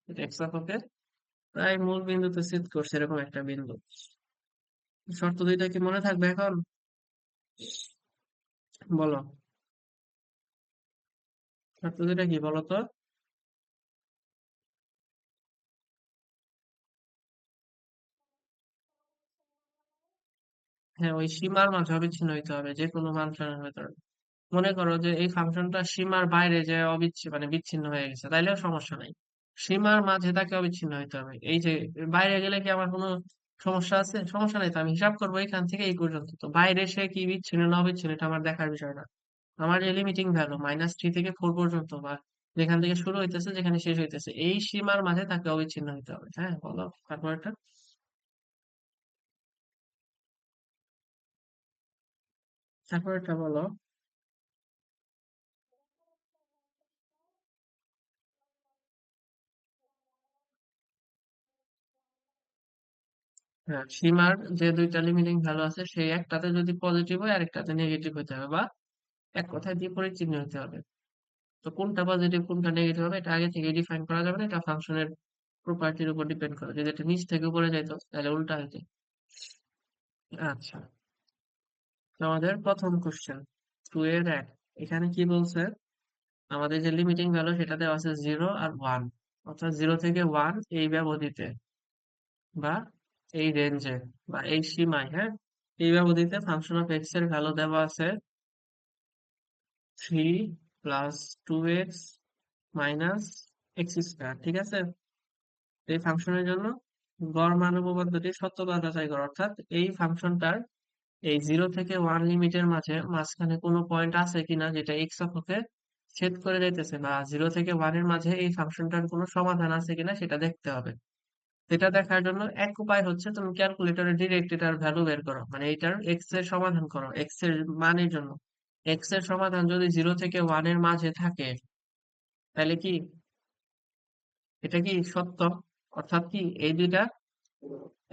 এটা এক্স অক্ষকে প্রায় মূল বিন্দুতে ছেদ করছে, এরকম একটা বিন্দু। শর্ত দুইটা কি মনে থাকবে এখন? বলো, শর্ত দুইটা কি বলো তো? হ্যাঁ, ওই সীমার মাঝে অবিচ্ছিন্ন হইতে হবে যে কোনো ফাংশনের ভেতরে। মনে করো যে এই ফাংশনটা সীমার বাইরে যে মানে বিচ্ছিন্ন হয়ে গেছে, তাইলেও সমস্যা নাই। সীমার মাঝে তাকে অবিচ্ছিন্ন হইতে হবে। এই যে বাইরে গেলে কি আমার কোনো সমস্যা আছে? সমস্যা নাই, তো আমি হিসাব করবো এখান থেকে এই পর্যন্ত, তো বাইরে সে কি বিচ্ছিন্ন না অবিচ্ছিন্ন এটা আমার দেখার বিষয় না। আমার যে লিমিটিং ভ্যালু -3 থেকে 4 পর্যন্ত, বা যেখান থেকে শুরু হইতেছে যেখানে শেষ হইতেছে, এই সীমার মাঝে তাকে অবিচ্ছিন্ন হইতে হবে। হ্যাঁ বলো, তারপরটা। তারপরটা বলো। হ্যাঁ, সীমার যে দুইটা লিমিটিং ভ্যালু আছে সেই একটাতে যদি পজিটিভ হয় আরেকটাতে নেগেটিভ হতে হবে, বা এক কথায় বিপরীত চিহ্ন হতে হবে। তো কোনটা পজিটিভ কোনটা নেগেটিভ হবে এটা আগে থেকে ডিফাইন করা যাবে না, এটা ফাংশনের প্রপার্টির উপর ডিপেন্ড করে। যদি এটা নিচ থেকে উপরে যাইতো তাহলে উল্টা হইতো। আচ্ছা, তো আমাদের প্রথম কোশ্চেন 2 এর 1, এখানে কি বলছে? আমাদের যে লিমিটিং ভ্যালু সেটা দেওয়া আছে 0 আর 1, অর্থাৎ 0 থেকে 1 এই ব্যবধিতে, বা এই রেঞ্জে, বা এই সীমায়, হ্যাঁ, এই ব্যবধিতে ফাংশন অফ এক্স এর ভ্যালু দেওয়া আছে 3 + 2x - x², ঠিক আছে? এই ফাংশনের জন্য গড় মান উপপাদ্যটি সত্যতা যাচাই করে, অর্থাৎ এই ফাংশনটার এই 0 থেকে 1 লিমিটের মাঝখানে কোনো পয়েন্ট আছে কিনা যেটা এক্স অক্ষকে ছেদ করে যাইতেছে, বা 0 থেকে 1 এর মাঝে এই ফাংশনটার কোনো সমাধান আছে কিনা সেটা দেখতে হবে। সেটা দেখার জন্য এক উপায় হচ্ছে তুমি ক্যালকুলেটরে ডিরেক্ট এটার ভ্যালু বের করো, মানে এটার এক্স এর সমাধান করো এক্স এর মানের জন্য। এক্স এর সমাধান যদি 0 থেকে 1 এর মাঝে থাকে, তাহলে কি এটা কি সত্য? অর্থাৎ কি এই দুইটা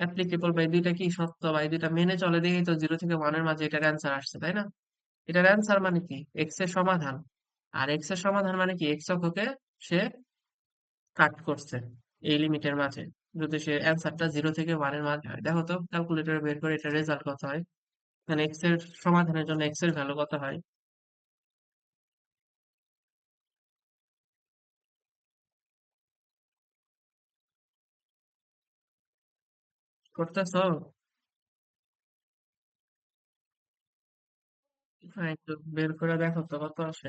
অ্যাপ্লিকেবল, বা এই দুইটা কি সত্য, বা এই দুইটা মেনে চলে দেখেই তো 0 থেকে 1 এর মাঝে এটার অ্যান্সার আসছে, তাই না? এটার অ্যান্সার মানে কি এক্স এর সমাধান। আর এক্স এর সমাধান মানে কি এক্স অক্ষকে সে কাট করছে এই লিমিটের মাঝে। যদি সে অ্যান্সারটা 0 থেকে 1 এর মাঝে হয়, দেখো তো ক্যালকুলেটরে বের করে এটা রেজাল্ট কত হয়। মানে এক্স এর সমাধানের জন্য এক্স এর ভ্যালু কত হয়। করতেছো? হ্যাঁ, একটু বের করে দেখো তো কত আসে।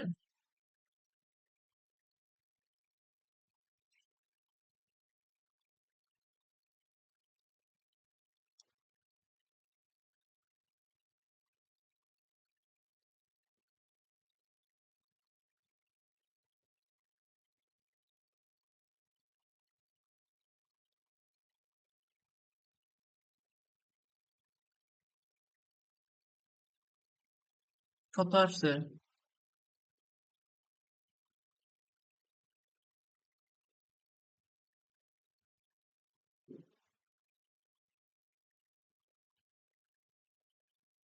কত আসছে?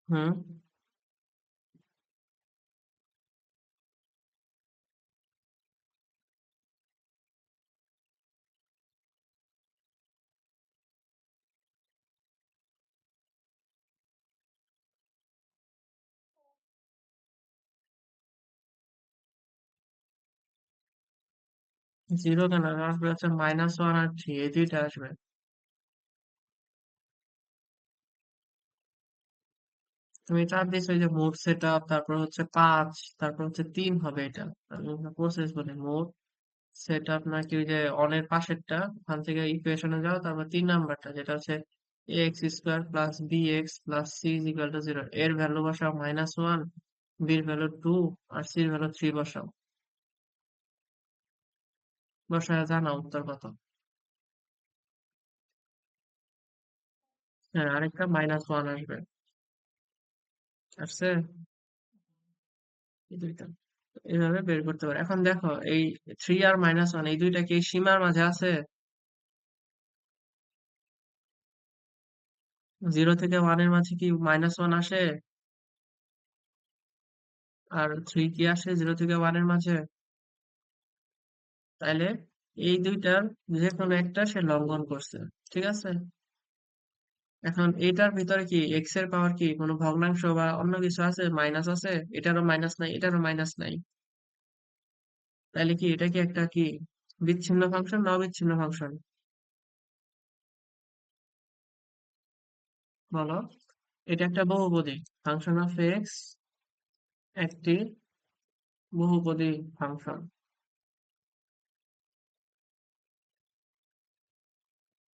হুম। 0 কেন আসবে, হচ্ছে -1 আর 3, এই দুইটা আসবে। তুমি 4 দিছো, এই যে মোট সেট আপ, তারপর হচ্ছে 5, তারপর হচ্ছে 3 হবে এটা। আমি প্রসেস বলি মোট সেট আপ নাকি ওই যে অনের পাশেরটা, ওখান থেকে ইকুয়েশনে যাও, তারপর 3 নাম্বারটা যেটা হচ্ছে ax² plus bx plus c is equal two 0, এর ভ্যালু বসাও -1, বির ভ্যালু 2, আর সির ভ্যালু 3 বসাও। বসায় জানাও উত্তর কত। হ্যাঁ, আরেকটা -1 আসবে। আসছে? এই দুইটা এইভাবে বের করতে পারে। এখন দেখো এই 3 আর -1 এই দুইটা কি এই সীমার মাঝে আছে? 0 থেকে 1 এর মাঝে কি -1 আসে? আর 3 কি আসে 0 থেকে 1 এর মাঝে? তাইলে এই দুইটার যে কোনো একটা সে লঙ্ঘন করছে। ঠিক আছে? এখন এটার ভিতরে কি এক্স এর পাওয়ার কি কোনো ভগ্নাংশ বা অন্য কিছু আছে, মাইনাস আছে? এটারও মাইনাস নাই, এটারও মাইনাস নাই। তাইলে কি এটা কি একটা কি বিচ্ছিন্ন ফাংশন না অবিচ্ছিন্ন ফাংশন? বলো। এটা একটা বহুপদী। ফাংশন অফ এক্স একটি বহুপদী ফাংশন।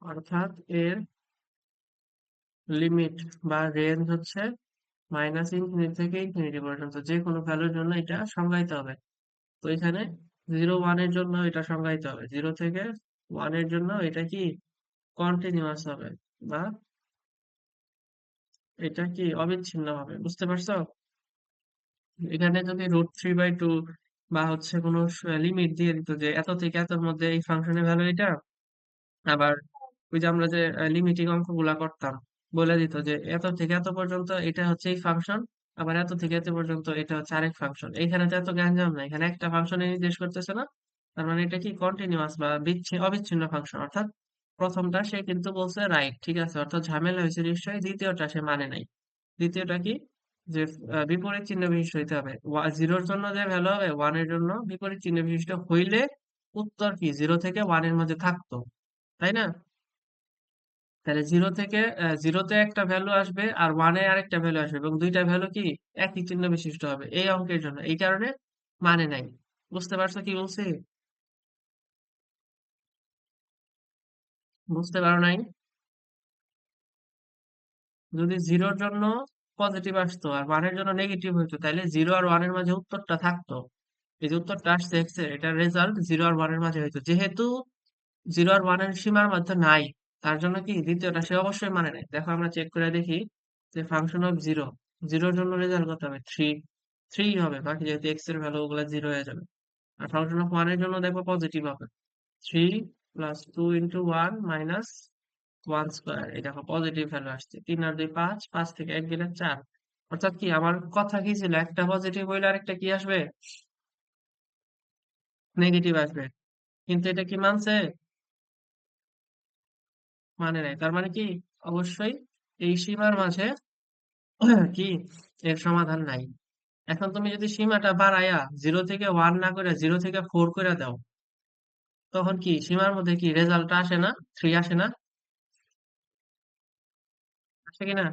অর্থাৎ এর লিমিট বা রেঞ্জ হচ্ছে -∞ থেকে ইনফিনিটি পর্যন্ত, যে কোনো ভ্যালুর জন্য এটা সংজ্ঞায়িত হবে। তো এখানে 0 1 এর জন্য এটা সংজ্ঞায়িত হবে, 0 থেকে 1 এর জন্য এটা কি কন্টিনিউয়াস হবে, বা এটা কি অবিচ্ছিন্ন হবে। বুঝতে পারছো? এখানে যদি √3/2 বা হচ্ছে কোনো লিমিট দিয়ে দিত যে এত থেকে এতর মধ্যে এই ফাংশনের ভ্যালু এটা, আবার ওই যে আমরা যে লিমিটিং অঙ্কগুলা করতাম, বলে দিত যে এত থেকে এত পর্যন্ত এটা হচ্ছে এই ফাংশন, আবার এত থেকে এত পর্যন্ত এটা হচ্ছে আরেক ফাংশন। এইখানে তো এত গ্যাঞ্জাম নাই, এখানে একটা ফাংশনে নির্দেশ করতেছে না। তার মানে এটা কি কন্টিনিউয়াস বা অবিচ্ছিন্ন ফাংশন। অর্থাৎ প্রথমটা সে কিন্তু বলছে রাইট, ঠিক আছে, অর্থাৎ ঝামেলা হয়েছে নিশ্চয়ই। দ্বিতীয়টা সে মানে নাই। দ্বিতীয়টা কি, যে বিপরীত চিহ্ন বিশিষ্ট হইতে হবে। 0-র জন্য যে ভ্যালু হবে 1 এর জন্য বিপরীত চিহ্ন বিশিষ্ট হইলে উত্তর কি 0 থেকে 1 এর মধ্যে থাকতো, তাই না? তাহলে 0-তে একটা ভ্যালু আসবে আর 1-এ আরেকটা ভ্যালু আসবে, এবং দুইটা ভ্যালু কি একই চিহ্ন বিশিষ্ট হবে এই অঙ্কের জন্য। এই কারণে মানে নাই। বুঝতে পারছো কি বলছি? বুঝতে পারো নাই? যদি 0-র জন্য পজিটিভ আসতো আর 1-এর জন্য নেগেটিভ হইতো, তাহলে 0 আর 1-এর মাঝে উত্তরটা থাকতো। এই যে উত্তরটা আসছে এক্স এর, এটার রেজাল্ট 0 আর 1-এর মাঝে হইতো। যেহেতু 0 আর 1-এর সীমার মধ্যে নাই, তার জন্য কি দ্বিতীয়টা সে অবশ্যই মানে নাই। দেখো আমরা চেক করে দেখি যে ফাংশন অফ 0, 0-র জন্য রেজাল্ট কত হবে? 3, 3 হবে। বাকি যেহেতু এক্স এর ভ্যালু ওগুলা 0 হয়ে যাবে। আর ফাংশন অফ ওয়ান এর জন্য দেখবো পজিটিভ হবে। 3 + 2 × 1 - 1 এই দেখো পজিটিভ ভ্যালু আসছে। 3 আর 2 5, 5 থেকে 1 গেলে 4। অর্থাৎ কি আমার কথা কি ছিল, একটা পজিটিভ হইলে আরেকটা কি আসবে, নেগেটিভ আসবে। কিন্তু এটা কি মানছে? মানে নাই। তার মানে কি অবশ্যই এই সীমার মাঝে কি এর সমাধান নাই। এখন তুমি যদি সীমাটা বাড়ায়া 0 থেকে 1 না করে 0 থেকে 4 করে দাও, তখন কি সীমার মধ্যে কি রেজাল্টটা আসে না? 3 আসে না? আসে কিনা?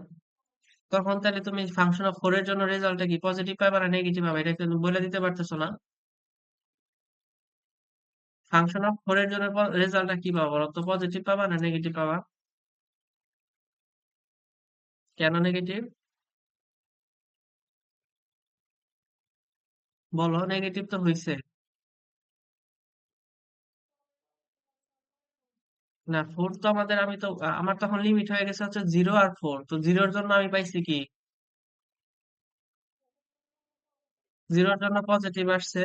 তখন তাহলে তুমি ফাংশন অফ 4 এর জন্য রেজাল্টটা কি পজিটিভ পাবে না নেগেটিভ পাবে, এটা কিন্তু বলে দিতে পারতেছো না। ফাংশন অফ 4 এর জন্য রেজাল্টটা কি পাবা বলো তো, পজিটিভ পাবা না নেগেটিভ পাবা? কেন নেগেটিভ? বলো, নেগেটিভ তো হইছে। না, 4 তো আমাদের, আমি তো আমার তখন লিমিট হয়ে গেছে হচ্ছে 0 আর 4, তো 0-র জন্য আমি পাইছি কি, 0-র জন্য পজিটিভ আসছে।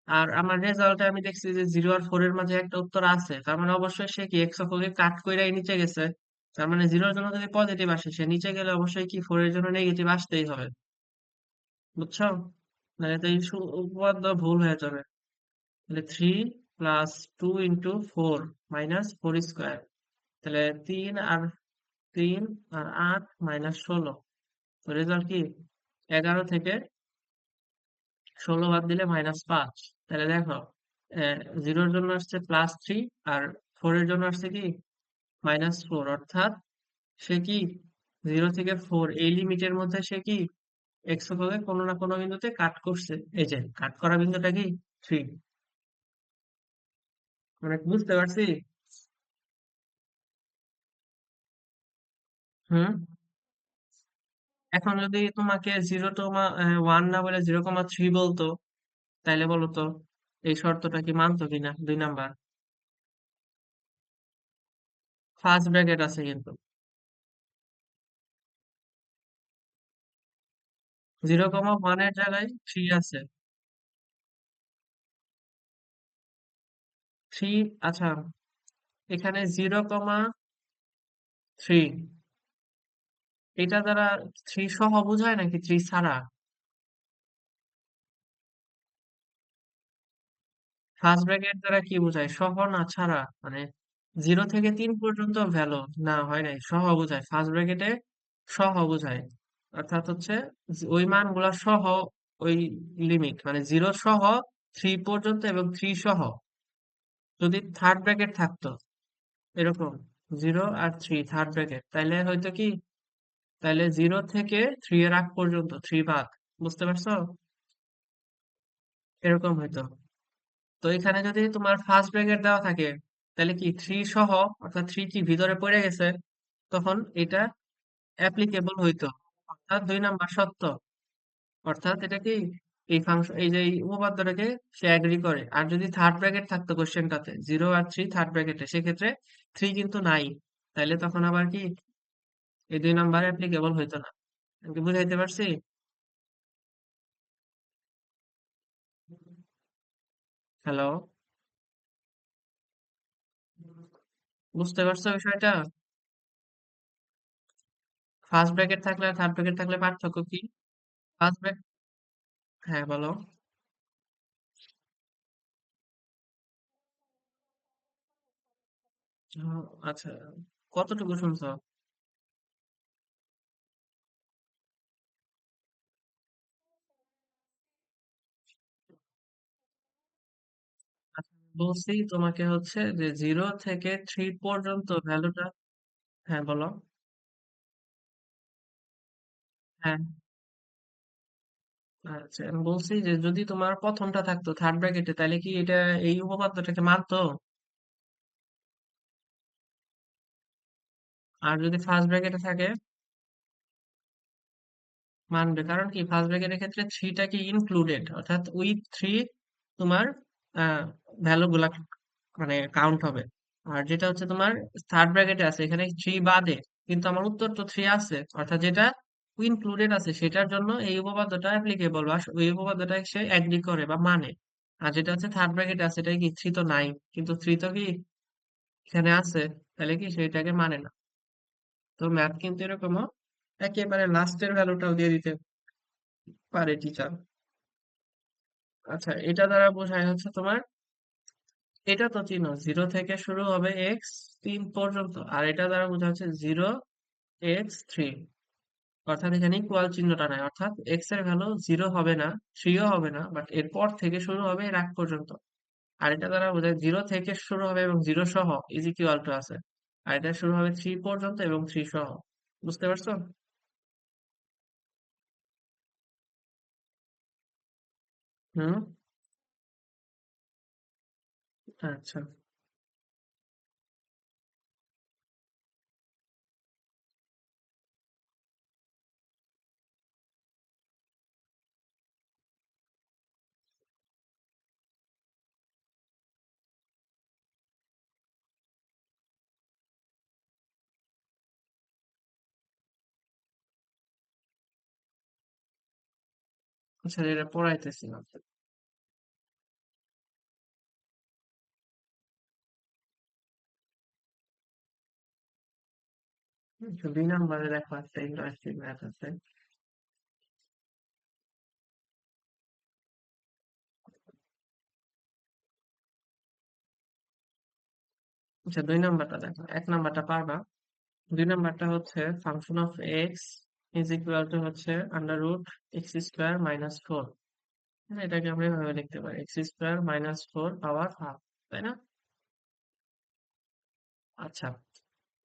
আর আমার রেজাল্টে আমি দেখছি যে 0 আর 4 এর মাঝে একটা উত্তর আছে, তার মানে অবশ্যই সে কি এক্স অক্ষকে কাট কইরাই নিচে গেছে। তার মানে 0-র জন্য যদি পজিটিভ আসে, সে নিচে গেলে অবশ্যই কি 4 এর জন্য নেগেটিভ আসতেই হবে। বুঝছো? মানে তো এই উপপাদ্য ভুল হয়ে যাবে। তাহলে 3 + 2 × 4 - 4 স্কোয়ার, তাহলে 3 আর 8 - 16, তো রেজাল্ট কি 11 থেকে 16 বাদ দিলে -5। তাহলে দেখো, 0-র জন্য আসছে +3, আর 4 এর জন্য আসছে কি -4। অর্থাৎ সে কি 0 থেকে 4 এই লিমিটের মধ্যে সে কি এক্স অক্ষকে কোনো না কোনো বিন্দুতে কাট করছে। এই যে কাট করা বিন্দুটা কি 3। মানে বুঝতে পারছি? হুম। এখন যদি তোমাকে 0, 1 না বলে 0,3 বলতো, তাইলে বলো তো এই শর্তটা কি মানতো কিনা? 2 নাম্বার ফার্স্ট ব্র্যাকেট আছে কিন্তু, 0,1 এর জায়গায় 3 আছে। 3, আচ্ছা, এখানে 0,3 এটা দ্বারা 3 সহ বোঝায় নাকি 3 ছাড়া? ফার্স্ট ব্র্যাকেট দ্বারা কি বোঝায়, সহ না ছাড়া? মানে 0 থেকে 3 পর্যন্ত ভ্যালু না হয় নাই, সহ বোঝায় ফার্স্ট ব্র্যাকেটে, সহ বোঝায়। অর্থাৎ হচ্ছে ওই মানগুলা সহ, ওই লিমিট মানে 0 সহ 3 পর্যন্ত এবং 3 সহ। যদি থার্ড ব্র্যাকেট থাকতো এরকম 0 আর 3 থার্ড ব্র্যাকেট, তাইলে হয়তো কি, তাইলে 0 থেকে 3 এর আগ পর্যন্ত 3 বাদ। বুঝতে পারছো? এরকম হয়তো। তো এখানে যদি তোমার ফার্স্ট ব্র্যাকেট দেওয়া থাকে, তাহলে কি 3 সহ, অর্থাৎ 3 কি ভিতরে পড়ে গেছে, তখন এটা অ্যাপ্লিকেবল হইতো। অর্থাৎ 2 নাম্বার সত্য। অর্থাৎ এটা কি এই ফাংশন, এই যে এই উপপাদ্যটাকে সে এগ্রি করে। আর যদি থার্ড ব্র্যাকেট থাকতো কোশ্চেনটাতে 0 আর 3 থার্ড ব্র্যাকেটে, সেক্ষেত্রে 3 কিন্তু নাই, তাইলে তখন আবার কি এই 2 নাম্বার অ্যাপ্লিকেবল হইতো না। আমি কি বুঝাইতে পারছি? হ্যালো, বুঝতে পারছো বিষয়টা? ফার্স্ট ব্র্যাকেট থাকলে আর থার্ড ব্র্যাকেট থাকলে পার্থক্য কি? ফার্স্ট ব্র্যাকেট, হ্যাঁ বলো। আচ্ছা, কতটুকু শুনছো? আচ্ছা, বলছি তোমাকে হচ্ছে যে 0 থেকে 3 পর্যন্ত ভ্যালুটা, হ্যাঁ বলো। হ্যাঁ, আচ্ছা, আমি বলছি যে যদি তোমার প্রথমটা থাকতো থার্ড ব্র্যাকেটে, তাহলে কি এটা এই উপপাদ্যটাকে মানতো? আর যদি ফার্স্ট ব্র্যাকেটে থাকে, মানবে। কারণ কি ফার্স্ট ব্র্যাকেটের ক্ষেত্রে থ্রিটা কি ইনক্লুডেড, অর্থাৎ উইথ 3 তোমার ভ্যালু গুলা মানে কাউন্ট হবে। আর যেটা হচ্ছে তোমার থার্ড ব্র্যাকেটে আছে, এখানে 3 বাদে, কিন্তু আমার উত্তর তো 3 আছে, অর্থাৎ যেটা ইনক্লুডেড আছে সেটার জন্য এই উপপাদ্যটা অ্যাপ্লিকেবল, বা ওই উপপাদ্যটা সে এগ্রি করে বা মানে। আর যেটা হচ্ছে থার্ড ব্র্যাকেট আছে এটা কি থ্রি তো নাই, কিন্তু থ্রি তো কি এখানে আছে, তাহলে কি সেটাকে মানে না। তো ম্যাথ কিন্তু এরকমও একেবারে লাস্টের ভ্যালুটাও দিয়ে দিতে পারে টিচার। আচ্ছা, এটা দ্বারা বোঝায় হচ্ছে তোমার, এটা তো চিনো জিরো থেকে শুরু হবে এক্স তিন পর্যন্ত, আর এটা দ্বারা বোঝা হচ্ছে জিরো এক্স থ্রি। অর্থাৎ এখানে ইকুয়াল চিহ্নটা নাই, অর্থাৎ এক্স এর ভ্যালু জিরো হবে না, থ্রিও হবে না, বাট এরপর থেকে শুরু হবে এর আগ পর্যন্ত। আর এটা দ্বারা বোঝায় জিরো থেকে শুরু হবে এবং জিরো সহ ইজ ইকুয়াল টু আছে, আর এটা শুরু হবে থ্রি পর্যন্ত এবং থ্রি সহ। বুঝতে পারছো? হুম। আচ্ছা। আচ্ছা, এটা পড়াইতেছিলাম। আচ্ছা, দুই নম্বরে দেখো একটা ইন্টারেস্টিং ম্যাথ আছে। আচ্ছা, দুই নাম্বারটা দেখো, এক নাম্বারটা পারবা। দুই নাম্বারটা হচ্ছে function of x is equal to হচ্ছে under root x square minus four. এটাকে আমরা এভাবে লিখতে পারি, X square minus four power half, তাই না? আচ্ছা,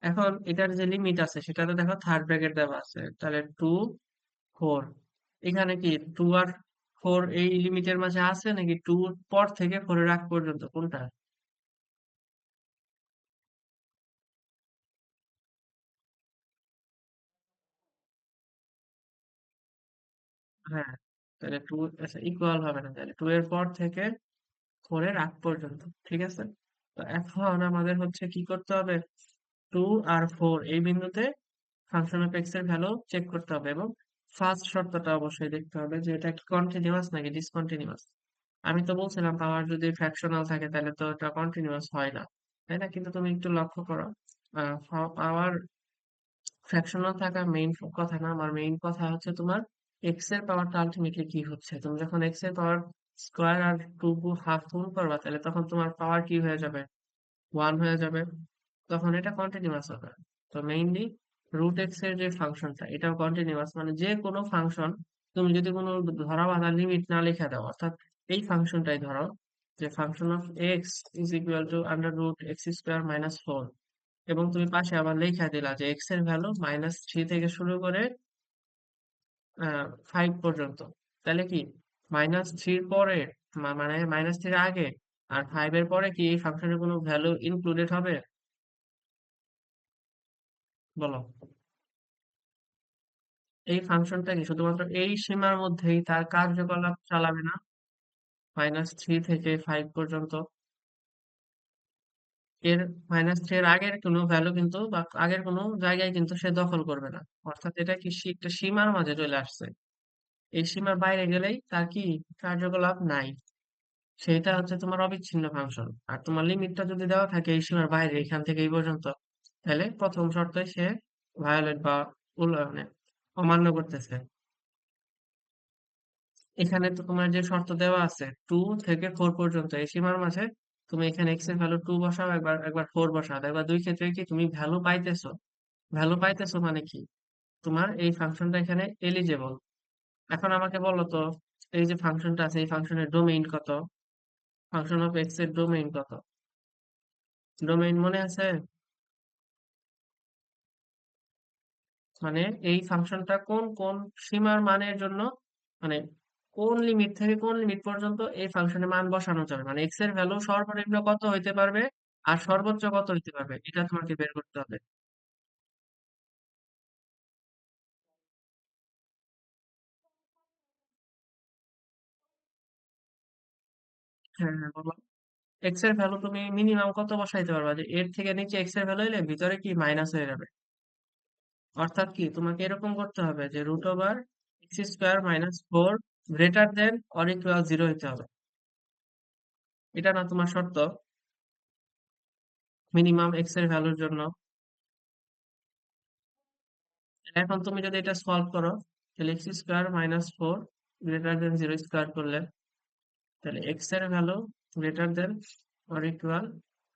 এখন এটার যে লিমিট আছে সেটাতে দেখো থার্ড ব্র্যাকেট দেওয়া আছে, তাহলে টু ফোর। এখানে কি টু আর ফোর এই লিমিটের মাঝে আছে, নাকি টু পর থেকে ফোরের আগ পর্যন্ত, কোনটা? হ্যাঁ, তাহলে টু আচ্ছা ইকুয়াল হবে না, তাহলে টু এর পর থেকে ফোর এর আগ পর্যন্ত। ঠিক আছে, তো এখন আমাদের হচ্ছে কি করতে হবে, টু আর ফোর এই বিন্দুতে ফাংশন অফ এক্স এর ভ্যালু চেক করতে হবে, এবং ফার্স্ট শর্তটা অবশ্যই দেখতে হবে যে এটা কি কন্টিনিউয়াস নাকি ডিসকন্টিনিউয়াস। আমি তো বলছিলাম পাওয়ার যদি ফ্র্যাকশনাল থাকে তাহলে তো এটা কন্টিনিউয়াস হয় না, তাই না? কিন্তু তুমি একটু লক্ষ্য করো, পাওয়ার ফ্র্যাকশনাল থাকা মেইন কথা না, আমার মেইন কথা হচ্ছে তোমার এক্স এর পাওয়ারটা আলটিমেটলি কি হচ্ছে। তুমি যখন এক্স এর পাওয়ার স্কোয়ার আর টু হাফ গুণ করবা, তাহলে তখন তোমার পাওয়ার কি হয়ে যাবে, ওয়ান হয়ে যাবে। তখন এটা কন্টিনিউয়াস হবে। তো মেইনলি রুট এক্স এর যে ফাংশনটা এটাও কন্টিনিউয়াস, মানে যে কোনো ফাংশন তুমি যদি কোনো ধরা বাঁধা লিমিট না লিখে দাও, অর্থাৎ এই ফাংশনটাই ধরো যে function of x is equal to under root x square minus four, এবং তুমি পাশে আবার লেখা দিলা যে এক্স এর ভ্যালু মাইনাস থ্রি থেকে শুরু করে ফাইভ পর্যন্ত। তাহলে কি মাইনাস থ্রির পরে, মানে মাইনাস থ্রির আগে আর ফাইভ এর পরে কি এই ফাংশনের কোনো ভ্যালু ইনক্লুডেড হবে? বলো। এই ফাংশনটা কি শুধুমাত্র এই সীমার মধ্যেই তার কার্যকলাপ চালাবে না, মাইনাস থ্রি থেকে ফাইভ পর্যন্ত। এর মাইনাস থ্রি এর আগের কোনো ভ্যালু কিন্তু বা আগের কোনো জায়গায় কিন্তু সে দখল করবে না। অর্থাৎ এটা কি একটা সীমার মাঝে চলে আসছে, এই সীমার বাইরে গেলেই তার কি কার্যকলাপ নাই। সেটা হচ্ছে তোমার অবিচ্ছিন্ন ফাংশন। আর তোমার লিমিটটা যদি দেওয়া থাকে এই সীমার বাইরে এখান থেকে এই পর্যন্ত, তাহলে প্রথম শর্তে সে ভায়োলেট বা মানে অমান্য করতেছে। এখানে তো তোমার যে শর্ত দেওয়া আছে টু থেকে ফোর পর্যন্ত এই সীমার মাঝে, তুমি এখানে এক্স এর ভ্যালু টু বসাও, একবার একবার ফোর বসাও, একবার দুই ক্ষেত্রে কি তুমি ভ্যালু পাইতেছো। ভ্যালু পাইতেছো মানে কি, তোমার এই ফাংশনটা এখানে এলিজেবল। এখন আমাকে বলো তো, এই যে ফাংশনটা আছে এই ফাংশনের ডোমেইন কত, ফাংশন অফ এক্স এর ডোমেইন কত? ডোমেইন মনে আছে? মানে এই ফাংশনটা কোন কোন সীমার মানের জন্য, মানে কোন লিমিট থেকে কোন লিমিট পর্যন্ত এই ফাংশনের মান বসানো যাবে, মানে এক্স এর ভ্যালু সর্বনিম্ন কত হইতে পারবে আর সর্বোচ্চ কত হইতে পারবে, এটা তোমাকে বের করতে হবে। হ্যাঁ হ্যাঁ, বলো। এক্স এর ভ্যালু তুমি মিনিমাম কত বসাইতে পারবা, যে এর থেকে নিচে এক্স এর ভ্যালু এলে ভিতরে কি মাইনাস হয়ে যাবে। অর্থাৎ কি তোমাকে এরকম করতে হবে যে root over x square minus four greater than or equal zero হইতে হবে। এটা না তোমার শর্ত, মিনিমাম এক্স এর ভ্যালুর জন্য। এখন তুমি যদি এটা সলভ করো, তাহলে x square minus four greater than zero square করলে, তাহলে এক্স এর value greater than or equal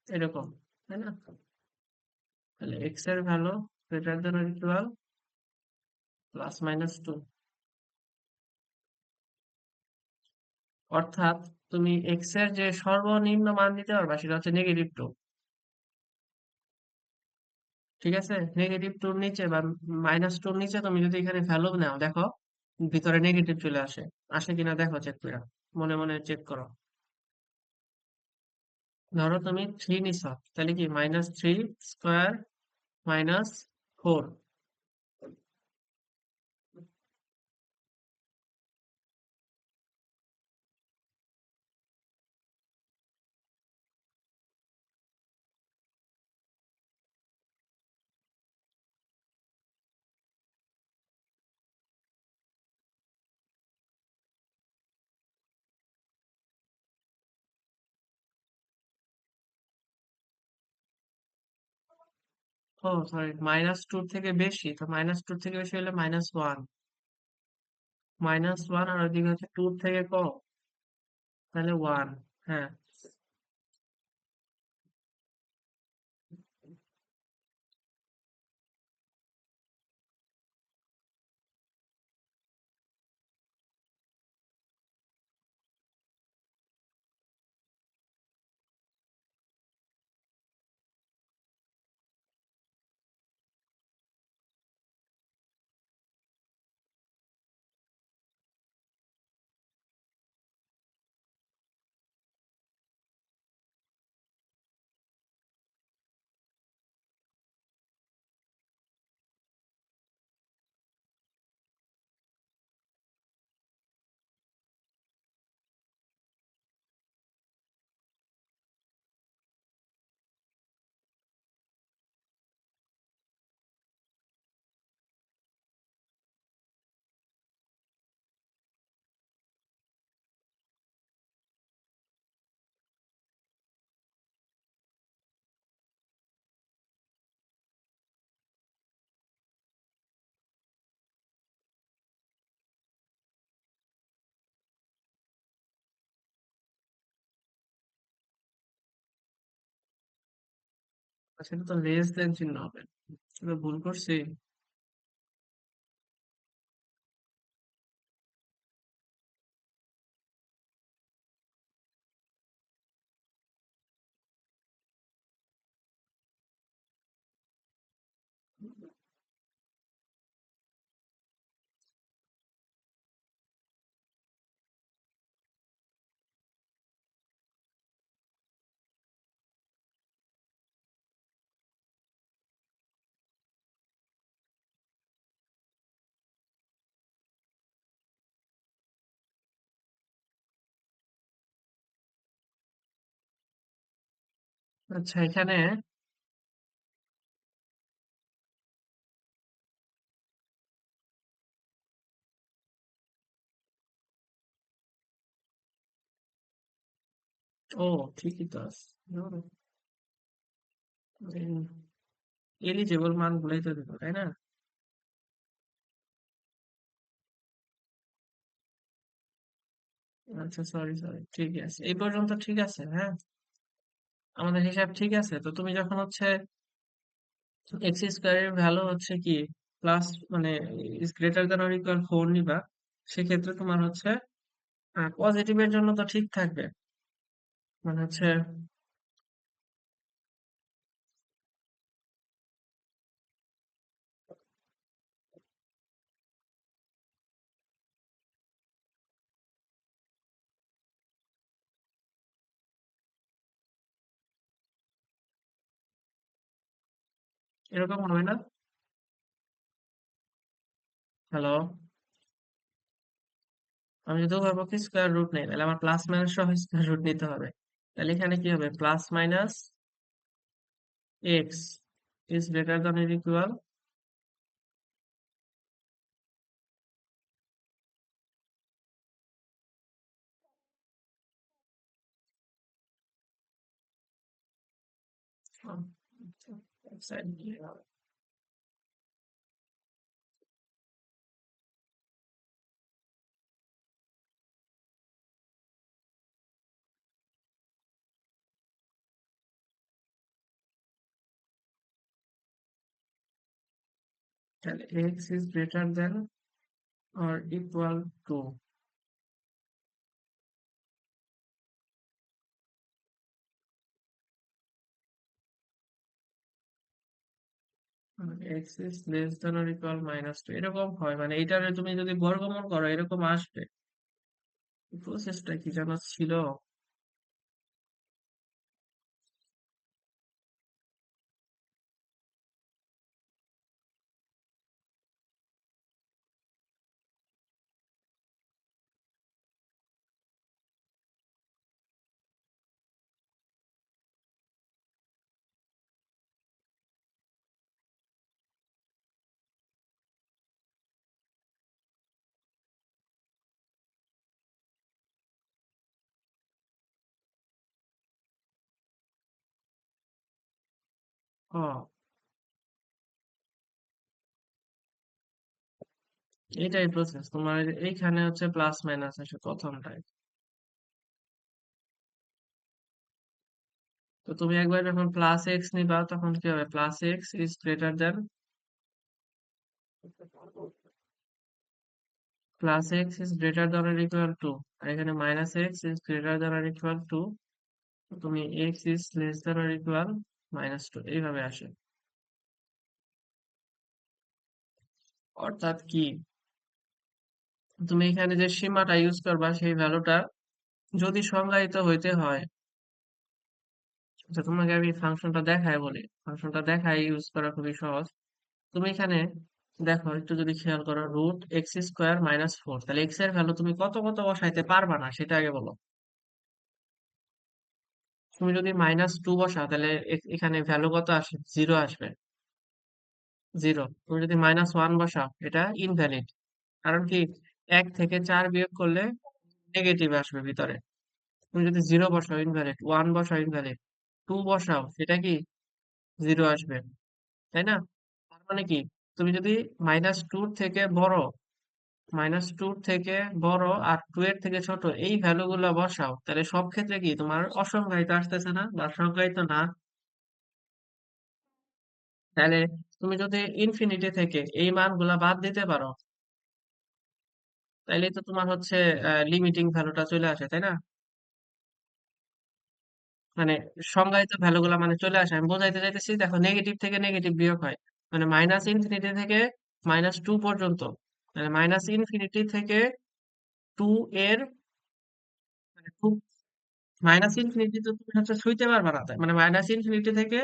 এরকম, তাই না? তাহলে এক্স এর value greater than or equal plus minus two, অর্থাৎ তুমি এক্স এর যে সর্বনিম্ন মান দিতে পারবা সেটা হচ্ছে নেগেটিভ টু। ঠিক আছে, নেগেটিভ টুর নিচে বা মাইনাস টুর নিচে তুমি যদি এখানে ভ্যালু নাও, দেখো ভিতরে নেগেটিভ চলে আসে, আসে কিনা দেখো চেক করে, মনে মনে চেক করো। ধরো তুমি থ্রি নিছ, তাহলে কি minus three square minus four. Oh sorry, minus টুর থেকে বেশি, তো মাইনাস টুর থেকে বেশি হলে মাইনাস ওয়ান, মাইনাস ওয়ান আর ওইদিকে হচ্ছে টুর থেকে কম, তাহলে ওয়ান। হ্যাঁ, সেটা তো লেস দেন চিহ্ন হবে, সেটা ভুল করছি। আচ্ছা, এখানে ও ঠিকই তো আছে, এলিজেবল মান গুলাই তো দিত, তাই না? আচ্ছা, সরি সরি, ঠিক আছে, এই পর্যন্ত ঠিক আছে, হ্যাঁ। আমাদের হিসাব ঠিক আছে, তো তুমি যখন হচ্ছে এক্স স্কোয়ারের ভ্যালু হচ্ছে কি প্লাস মানে is greater than or equal four নিবা, সেক্ষেত্রে তোমার হচ্ছে পজিটিভের জন্য তো ঠিক থাকবে, মানে হচ্ছে এরকম হবে না। হ্যালো, আমি যদি উভয়পক্ষে স্কোয়ার রুট নেই, তাহলে আমার প্লাস মাইনাস সহ স্কোয়ার রুট নিতে হবে। তাহলে এখানে কি হবে, plus minus X is greater than or equal, side দিয়ে হবে। তাহলে x is greater than or equal to x is less than or equal -2 এরকম হয়, মানে এটারে তুমি যদি বর্গমূল করো এরকম আসবে। প্রসেসটা কি জানা ছিল? ও, এটাই প্রসেস তোমার। এইখানে হচ্ছে প্লাস মাইনাস আসে প্রথমটায়। তো তুমি একবার যখন প্লাস এক্স নিবা তখন কি হবে? Plus X is greater than plus X is greater than or equal to, আর এখানে minus X is greater than or equal to, তুমি X is less than or equal -2 এইভাবে আসে। অর্থাৎ কি, তুমি এখানে যে সীমাটা ইউজ করবা সেই ভ্যালুটা যদি সংজ্ঞায়িত হইতে হয়, আচ্ছা তোমাকে আমি ফাংশনটা দেখাই বলি, ফাংশনটা দেখাই ইউজ করা খুবই সহজ। তুমি এখানে দেখো একটু যদি খেয়াল করো, √x² - 4, তাহলে এক্স এর ভ্যালু তুমি কত কত বসাইতে পারবা না সেটা আগে বলো। তুমি যদি -2 বসাও তাহলে এখানে ভ্যালু কত আসে? 0 আসবে, 0। তুমি যদি -1 বসাও এটা ইনভ্যালিড। কারণ কি, 1 থেকে 4 বিয়োগ করলে নেগেটিভ আসবে ভিতরে। তুমি যদি 0 বসাও ইনভ্যালিড, 1 বসাও ইনভ্যালিড, 2 বসাও সেটা কি 0 আসবে, তাই না? তার মানে কি, তুমি যদি -2 এর থেকে বড় আর 2 এর থেকে ছোট এই ভ্যালু গুলা বসাও, তাহলে সব ক্ষেত্রে কি তোমার অসংজ্ঞায়িত আসতেছে না বা সংজ্ঞায়িত না? তাহলে তুমি যদি ইনফিনিটি থেকে এই মানগুলা বাদ দিতে পারো, তাইলে তো তোমার হচ্ছে লিমিটিং ভ্যালুটা চলে আসে, তাই না? মানে সংজ্ঞায়িত ভ্যালুগুলা মানে চলে আসে। আমি বোঝাইতে চাইতেছি, দেখো নেগেটিভ থেকে নেগেটিভ বিয়োগ হয়, মানে -ইনফিনিটি থেকে -2 পর্যন্ত, মানে -ইনফিনিটি থেকে 2 এর মানে -ইনফিনিটি তো তুমি হচ্ছে ছুঁইতে পারবে না, তাই মানে -ইনফিনিটি থেকে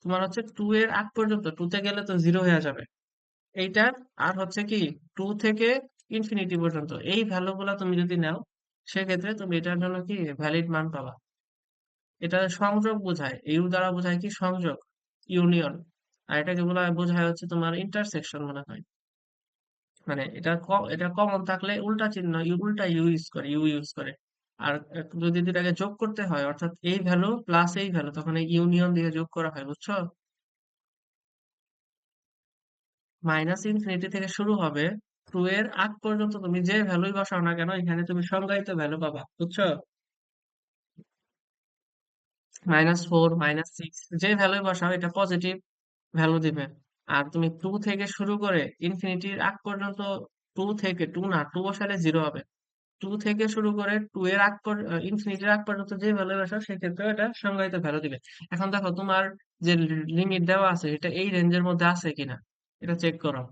তোমার হচ্ছে 2 এর আগ পর্যন্ত, 2 তে গেলে তো 0 হয়ে যাবে এইটার। আর হচ্ছে কি, 2 থেকে ইনফিনিটি পর্যন্ত এই ভ্যালুগুলা তুমি যদি নাও, সেক্ষেত্রে তুমি এটার জন্য কি ভ্যালিড মান পাবা। এটা সংযোগ বোঝায়, ইউ দ্বারা বোঝায় কি সংযোগ, ইউনিয়ন। আর এটাকে বলা হয়, বোঝায় হচ্ছে তোমার ইন্টারসেকশন মনে হয়। মানে এটা কমন থাকলে উল্টা চিহ্ন উল্টা ইউ ইউজ করে। আর যদি দুটাকে যোগ করতে হয়, অর্থাৎ এই ভ্যালু প্লাস এই ভ্যালু, তখন এই ইউনিয়ন দিয়ে যোগ করা হয়, বুঝছো? -ইনফিনিটি থেকে শুরু হবে, 2 এর আগ পর্যন্ত তুমি যে ভ্যালুই বসাও না কেন এখানে তুমি সংজ্ঞায়িত ভ্যালু পাবা, বুঝছো? -4, -6 যে ভ্যালুই বসাও এটা পজিটিভ ভ্যালু দিবে। আর তুমি 2 থেকে শুরু করে ইনফিনিটির আগ পর্যন্ত, 2 না, 2 বসালে 0 হবে। 2 থেকে শুরু করে 2 এর ইনফিনিটির আগ পর্যন্ত যে ভ্যালু বসাও সেক্ষেত্রে এটা সংজ্ঞায়িত ভ্যালু দিবে। এখন দেখো তোমার যে লিমিট দেওয়া আছে এটা এই রেঞ্জের মধ্যে আছে কিনা এটা চেক করো।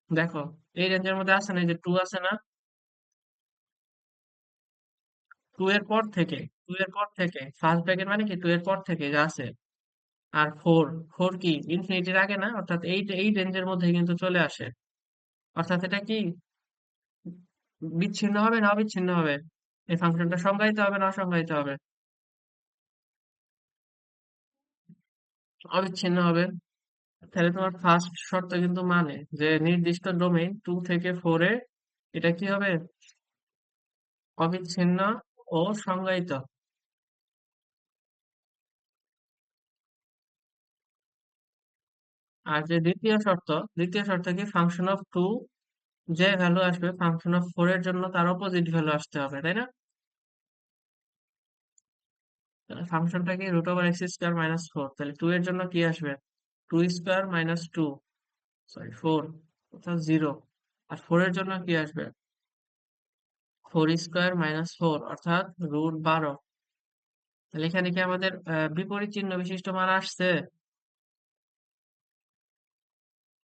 দেখো এই রেঞ্জের মধ্যে আছে না, এই যে 2 আছে না, 2 এর পর থেকে, 2 এর পর থেকে ফার্স্ট ব্র্যাকেট মানে কি 2 এর পর থেকে যা আছে। আর 4, 4 কি ইনফিনিটির আগে না, অর্থাৎ এই রেঞ্জের মধ্যে কিন্তু চলে আসে। অর্থাৎ এটা কি বিচ্ছিন্ন হবে না অবিচ্ছিন্ন হবে? এই ফাংশনটা সংজ্ঞায়িত হবে না অসংজ্ঞায়িত হবে? অবিচ্ছিন্ন হবে। তাহলে তোমার ফার্স্ট শর্ত কিন্তু মানে যে নির্দিষ্ট ডোমেইন 2 থেকে 4 এ এটা কি হবে? অবিচ্ছিন্ন ও সংজ্ঞায়িত। আর যে দ্বিতীয় শর্ত কি ফাংশন অফ টু যে ভ্যালু আসবে ফাংশন অফ ফোর এর জন্য তার অপোজিট ভ্যালু আসতে হবে, তাই না? ফাংশনটা কি root over x square minus four, তাহলে টু এর জন্য কি আসবে? Two square minus two, sorry four, অর্থাৎ জিরো। আর ফোর এর জন্য কি আসবে? ফোর স্কোয়ার মাইনাস ফোর, অর্থাৎ রুট 12। তাহলে এখানে কি আমাদের বিপরীত চিহ্ন বিশিষ্ট মান আসছে?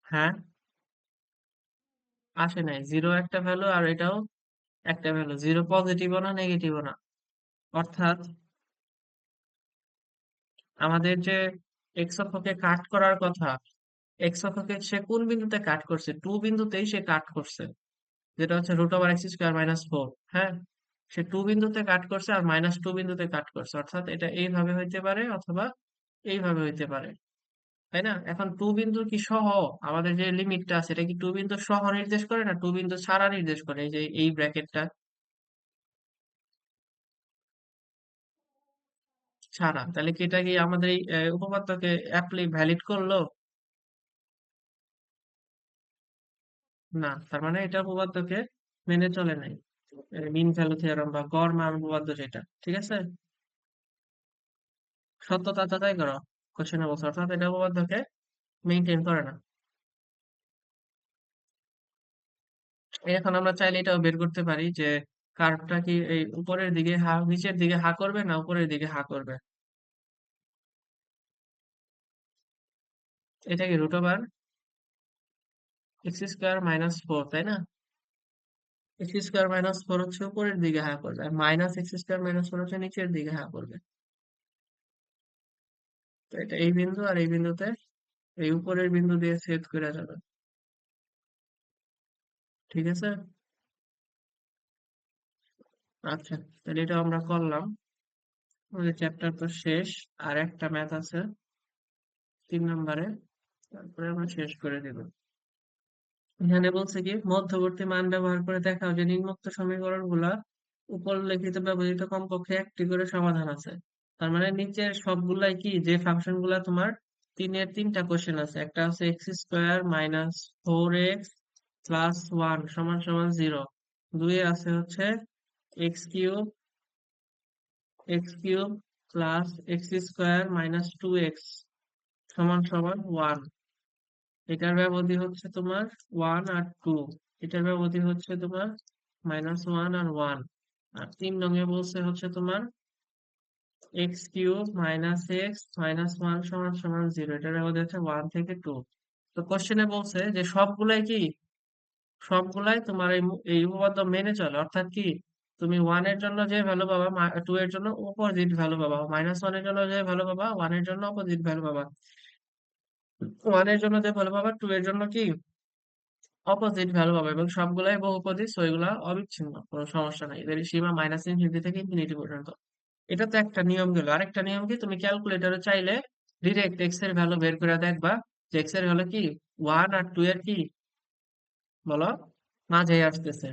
হ্যাঁ, আসে নাই। জিরো একটা ভ্যালু আর এটাও একটা ভ্যালু, জিরো পজিটিভও না নেগেটিভও না। অর্থাৎ আমাদের যে এক্স অক্ষকে কাট করার কথা, এক্স অক্ষকে সে কোন বিন্দুতে কাট করছে? টু বিন্দুতেই সে কাট করছে, যেটা হচ্ছে root over x square minus four. হ্যাঁ, সে টু বিন্দুতে কাট করছে আর মাইনাস টু বিন্দুতে কাট করছে, অর্থাৎ এটা এইভাবে হইতে পারে অথবা এইভাবে হইতে পারে, তাই না? এখন টু বিন্দু কি সহ, আমাদের যে লিমিটটা আছে এটা কি টু বিন্দু সহ নির্দেশ করে না টু বিন্দু ছাড়া নির্দেশ করে? এই যে এই ব্র্যাকেটটা ছাড়া, তাহলে কি এটা কি আমাদের এই উপপাদ্যকে অ্যাপ্লি ভ্যালিড করলো? না, তার মানে এটা উপপাদ্যকে মেনে চলে নাই। মিন ভ্যালু থিওরেম বা গড় মান উপপাদ্য যেটা, ঠিক আছে? সত্যতা যাচাই করো, কোশ্চেনে বলছে, অর্থাৎ এটা উপপাদ্যকে মেনটেন করে না। এখন আমরা চাইলে এটাও বের করতে পারি যে কার্ভটা কি এই উপরের দিকে হা, নিচের দিকে হা করবে না উপরের দিকে হা করবে। এটা কি root over x square minus four, তাই না? এক্স স্কোয়ার মাইনাস ফোর হচ্ছে উপরের দিকে হা করবে, আর minus X square minus four হচ্ছে নিচের দিকে হা করবে। তো এটা এই বিন্দু আর এই বিন্দুতে এই উপরের বিন্দু দিয়ে ছেদ করে যাবে, ঠিক আছে? আচ্ছা, তাহলে এটা আমরা করলাম। আমাদের চ্যাপ্টার তো শেষ, আর একটা ম্যাথ আছে 3 নম্বরে, তারপরে আমরা শেষ করে দিব। এখানে বলছে কি মধ্যবর্তী মান ব্যবহার করে দেখাও যে নিম্নোক্ত সমীকরণ গুলা উপর লিখিত ব্যবহৃত কমপক্ষে একটি করে সমাধান আছে। তার মানে নিচের সবগুলাই কি, যে ফাংশন গুলা তোমার তিনের তিনটা কোশ্চেন আছে, একটা হচ্ছে x square minus four x plus one সমান সমান জিরো, দুই আছে হচ্ছে x cube x cube plus x square minus two x সমান সমান ওয়ান, এটার ব্যবধি হচ্ছে তোমার ওয়ান আর টু, এটার ব্যবধি হচ্ছে তোমার মাইনাস ওয়ান আর ওয়ান। আর 3 নং বলছে হচ্ছে তোমার x cube minus x minus one সমান সমান জিরো, এটার ব্যবধি হচ্ছে ওয়ান থেকে টু। তো কোশ্চেনে বলছে যে সবগুলাই কি, সবগুলাই তোমার এই উপপাদ্য মেনে চলে, অর্থাৎ কি তুমি ওয়ান এর জন্য যে ভ্যালু পাবা টু এর জন্য অপোজিট ভ্যালু পাবা, মাইনাস ওয়ান এর জন্য যে ভ্যালু পাবা ওয়ান এর জন্য অপোজিট ভ্যালু পাবা, ওয়ান এর জন্য যে ভ্যালু পাবা টু এর জন্য কি অপোজিট ভ্যালু পাবে, এবং সবগুলাই বহুপদী, সো এগুলা অবিচ্ছিন্ন, কোনো সমস্যা নাই, এদের সীমা মাইনাস ইনফিনিটি থেকে ইনফিনিটি পর্যন্ত। এটা তো একটা নিয়ম গেল, আরেকটা নিয়ম কি, তুমি ক্যালকুলেটরে চাইলে ডিরেক্ট এক্স এর ভ্যালু বের করে দেখবা যে এক্স এর ভ্যালু কি ওয়ান আর টু এর কি, বলো, মাঝে আসতেছে।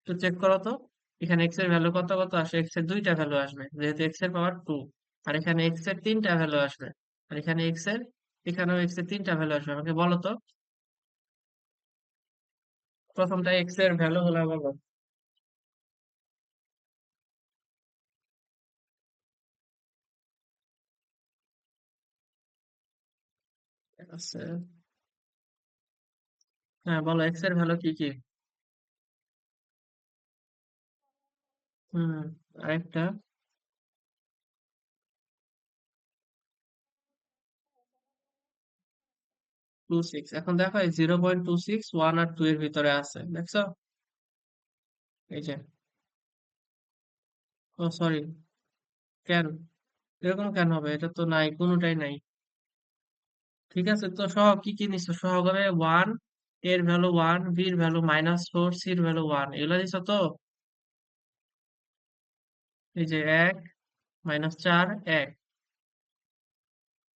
তো চেক করো তো, এখানে এক্স এর ভ্যালু কত কত আসে, এক্স এর দুইটা ভ্যালু আসবে যেহেতু এক্স এর পাওয়ার টু, আর এখানে এক্স এর তিনটা ভ্যালু আসবে, আর এখানে এক্স এর, এখানেও এক্স এর তিনটা ভ্যালু আসবে। আমাকে বলো তো প্রথমটা এক্স এর ভ্যালু হলো, বলো। আছে, হ্যাঁ বলো এক্স এর ভ্যালু কি কি? হুম, আরেকটা 26। এখন দেখো এই 0.26 ওয়ান আর টু এর ভিতরে আছে, দেখছো? এই যে, ও সরি, কেন এরকম কেন হবে? এটা তো নাই, কোনোটাই নাই। ঠিক আছে, তো সহগ কি কি নিছো? সহগ হবে ওয়ান, এর ভ্যালু ওয়ান, বির ভ্যালু মাইনাস ফোর, সির ভ্যালু ওয়ান, এগুলো দিছো তো? এই যে এক মাইনাস চার এক,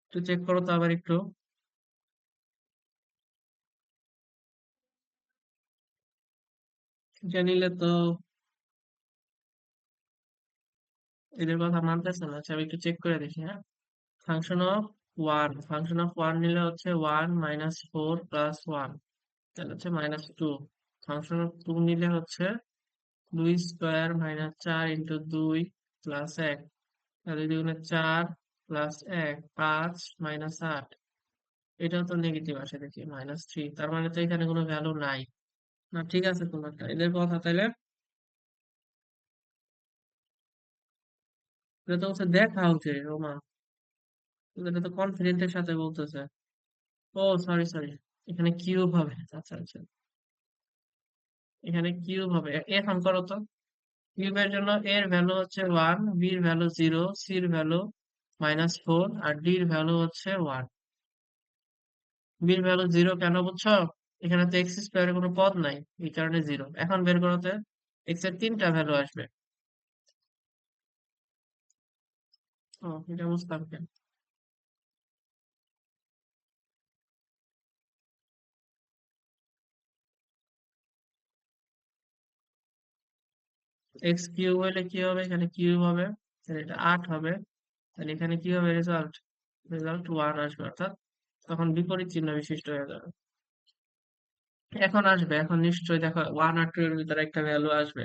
একটু চেক করো তো আবার একটু। এটা নিলে তো এদের কথা মানতেছে না, আচ্ছা আমি একটু চেক করে দেখি, হ্যাঁ। ফাংশন অফ ওয়ান নিলে হচ্ছে 1 - 4 + 1, তাহলে হচ্ছে -2। ফাংশন অফ 2 নিলে হচ্ছে 2² - 4 × 2 + 1, তাহলে 2 × 4 + 1 5 - 8। এটাও তো নেগেটিভ আসে দেখি -3, তার মানে তো এখানে কোনো ভ্যালু নাই। না ঠিক আছে তোমারটা, এদের কথা তাহলে এটা তো হচ্ছে দেখা উচিত রোমান, এটা তো কনফিডেন্টের সাথে বলতেছে। ও সরি সরি, এখানে কিউব হবে, আচ্ছা আচ্ছা, এখানে কিউব হবে। এখন করো তো, কিউবের জন্য এর ভ্যালু হচ্ছে 1, বির ভ্যালু 0, সির ভ্যালু -4 আর ডির ভ্যালু হচ্ছে 1। বির ভ্যালু 0 কেন বুঝছো? এখানে তো এক্স স্কোয়ারের কোনো পদ নাই, এই কারণে 0। এখন বের করতে এক্স এর তিনটা ভ্যালু আসবে। ও এটা বুঝতাম কেন। এক্স কিউব হলে কি হবে, এখানে কিউব হবে, তাহলে এটা 8 হবে। তাহলে এখানে কি হবে রেজাল্ট? রেজাল্ট 1 আসবে, অর্থাৎ তখন বিপরীত চিহ্ন বিশিষ্ট হয়ে যাবে। এখন আসবে, এখন নিশ্চয়ই দেখো 1 আর 2 এর ভিতরে একটা ভ্যালু আসবে।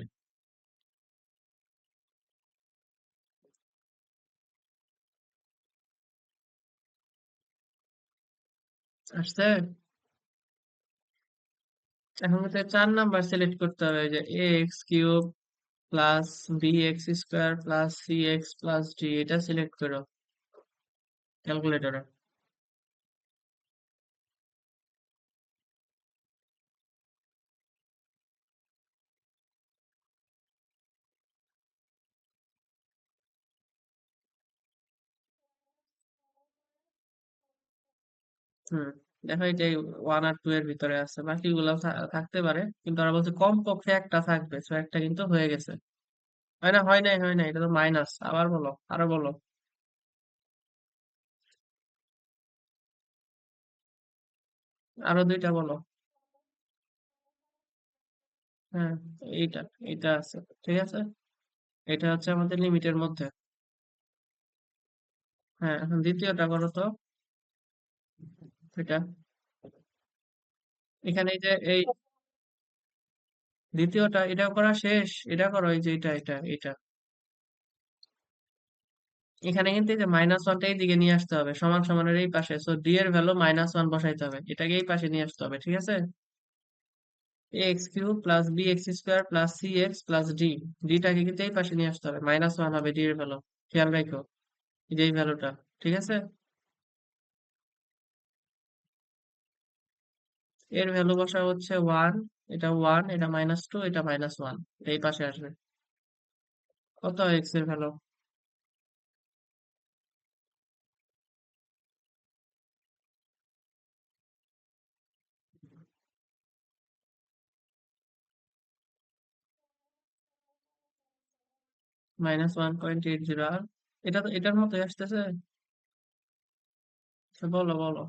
আসছে। এখন হচ্ছে 4 নাম্বার সিলেক্ট করতে হবে, যে A X cube plus B X square plus C X plus D, এটা সিলেক্ট করো ক্যালকুলেটরে। হুম, দেখো এটাই 1 আর 2 এর ভিতরে আছে, বাকিগুলো থাকতে পারে, কিন্তু ওরা বলছে কমপক্ষে একটা থাকবে, তো একটা কিন্তু হয়ে গেছে। হয় না, হয় নাই, হয় নাই, এটা তো মাইনাস। আবার বলো, আরো বলো। আরো দুইটা বলো। হ্যাঁ, এইটা, এইটা আছে, ঠিক আছে। এটা হচ্ছে আমাদের লিমিটের মধ্যে। হ্যাঁ, এখন দ্বিতীয়টা করো তো। এটা এখানে এই যে এই দ্বিতীয়টা, এটা করা শেষ, এটা করো, এই যে এটা এখানে কিন্তু এই যে -1টা এই দিকে নিয়ে আসতে হবে, সমান সমানের এই পাশে, সো ডি এর ভ্যালু -1 বসাইতে হবে, এটাকে এই পাশে নিয়ে আসতে হবে, ঠিক আছে। A X cube plus B X square plus C X plus D, ডিটাকে কিন্তু এই পাশে নিয়ে আসতে হবে, -1 হবে ডি এর ভ্যালু, খেয়াল রাখো, এই যে এই ভ্যালুটা, ঠিক আছে। এর ভ্যালু বসা হচ্ছে 1, এটা 1, এটা -2, এটা -1, এটা এই পাশে আসবে। কত এক্স এর ভ্যালু? -1.80। আর এটা তো এটার মতোই আসতেছে। আচ্ছা, বলো বলো।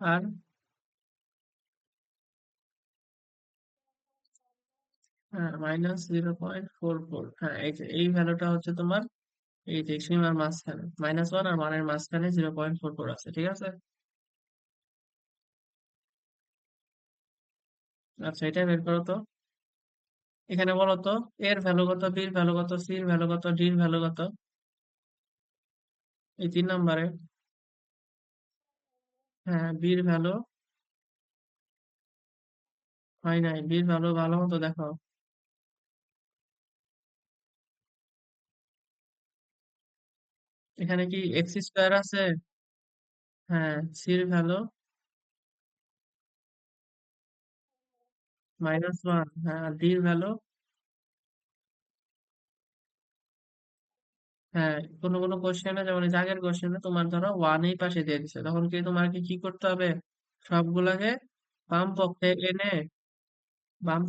আর হ্যাঁ, -0.44, হ্যাঁ এই যে এই ভ্যালুটা হচ্ছে তোমার, এই যে সীমার মাঝখানে -1 আর 1 এর মাঝখানে 0.44 আছে, ঠিক আছে। আচ্ছা, এটা বের করো তো। এখানে বলো তো, এর ভ্যালু কত, বির ভ্যালু কত, সির ভ্যালু কত, ডির ভ্যালু কত, এই 3 নাম্বারে। হ্যাঁ, বির ভ্যালু হয় নাই, বির ভ্যালু ভালো মতো দেখো। এখানে কি এক্স স্কোয়ার আছে? হ্যাঁ, সির ভ্যালু -1, হ্যাঁ, ডির ভ্যালু, হ্যাঁ, কোনো কোনো কোশ্চেনে, যেমন এই যে আগের কোশ্চেনে তোমার ধরো 1 এই পাশে দিয়ে দিছে, তখন কি তোমাকে কি করতে হবে, সবগুলাকে বাম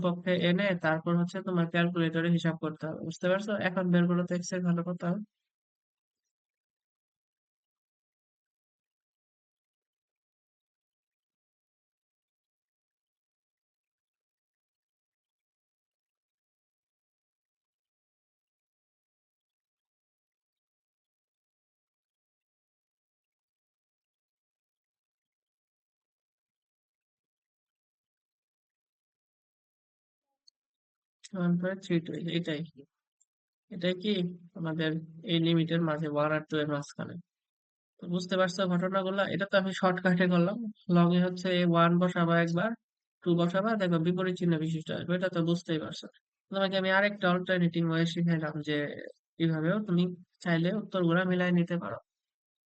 পক্ষে এনে, তারপর হচ্ছে তোমার ক্যালকুলেটরে হিসাব করতে হবে, বুঝতে পারছো? এখন বের করো তো এক্স এর ভ্যালু কত হবে। 1.32, এটাই এটাই কি আমাদের এই লিমিটের মাঝে, 1 আর 2 এর মাঝখানে। তো বুঝতে পারছো ঘটনাগুলো? এটা তো আমি শর্টকাটে করলাম। লগে হচ্ছে 1 বসাবা একবার, 2 বসাবা, দেখো বিপরীত চিহ্ন বিশিষ্ট আসবে। এটা তো বুঝতেই পারছো। তোমাকে আমি আরেকটা অল্টারনেটিভ ওয়ে শিখাইলাম যে এইভাবেও তুমি চাইলে উত্তরগুলা মিলাই নিতে পারো।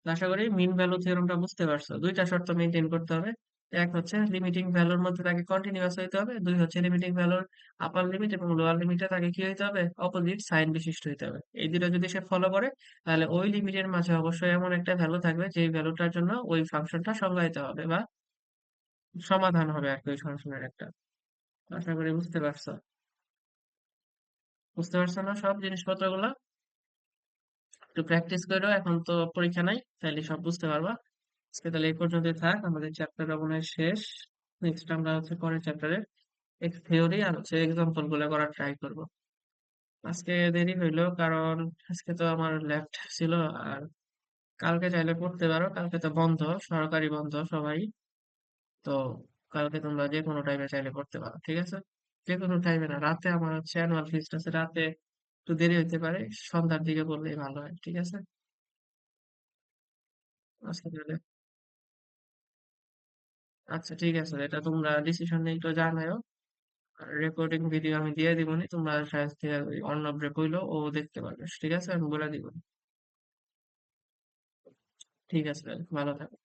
তো আশা করি মিন ভ্যালু থিওরেমটা বুঝতে পারছো। দুইটা শর্ত মেনটেন করতে হবে। এক হচ্ছে লিমিটিং ভ্যালুর মধ্যে তাকে কন্টিনিউয়াস হইতে হবে, দুই হচ্ছে লিমিটিং ভ্যালুর আপার লিমিট এবং লোয়ার লিমিটে তাকে কি হইতে হবে, অপোজিট সাইন বিশিষ্ট হইতে হবে। এই দুটো যদি সে ফলো করে, তাহলে ওই লিমিটের মাঝে অবশ্যই এমন একটা ভ্যালু থাকবে যে ভ্যালুটার জন্য ওই ফাংশনটা সংজ্ঞায়িত হবে বা সমাধান হবে আর কি ওই ফাংশনের একটা। আশা করি বুঝতে পারছো। বুঝতে পারছো না সব জিনিসপত্র গুলা? একটু প্র্যাকটিস করো, এখন তো পরীক্ষা নাই, তাইলে সব বুঝতে পারবা। আজকে তাহলে এই পর্যন্তই থাক, আমাদের চ্যাপ্টারটা মনে হয় শেষ। নেক্সট আমরা হচ্ছে পরের চ্যাপ্টারে থিওরি আর হচ্ছে এক্সাম্পল গুলো করার ট্রাই করব। আজকে দেরি হইলো কারণ আজকে তো আমার লেফট ছিল। আর কালকে চাইলে পড়তে পারো, কালকে তো বন্ধ, সরকারি বন্ধ সবাই। তো কালকে তোমরা যে কোনো টাইমে চাইলে পড়তে পারো, ঠিক আছে? যে কোনো টাইমে না, রাতে আমার হচ্ছে অ্যানুয়াল ফিস্ট আছে, রাতে একটু দেরি হইতে পারে, সন্ধ্যার দিকে পড়লেই ভালো হয়, ঠিক আছে? আজকে তাহলে আচ্ছা, ঠিক আছে, এটা তোমরা ডিসিশন নিয়ে একটু জানাও। রেকর্ডিং ভিডিও আমি দিয়ে দিবনি, তোমরা সাথে থেকে ওই অর্ণব রে কইলো, ও দেখতে পারবে, ঠিক আছে? আমি বলে দিব। ঠিক আছে, ভালো থাকো।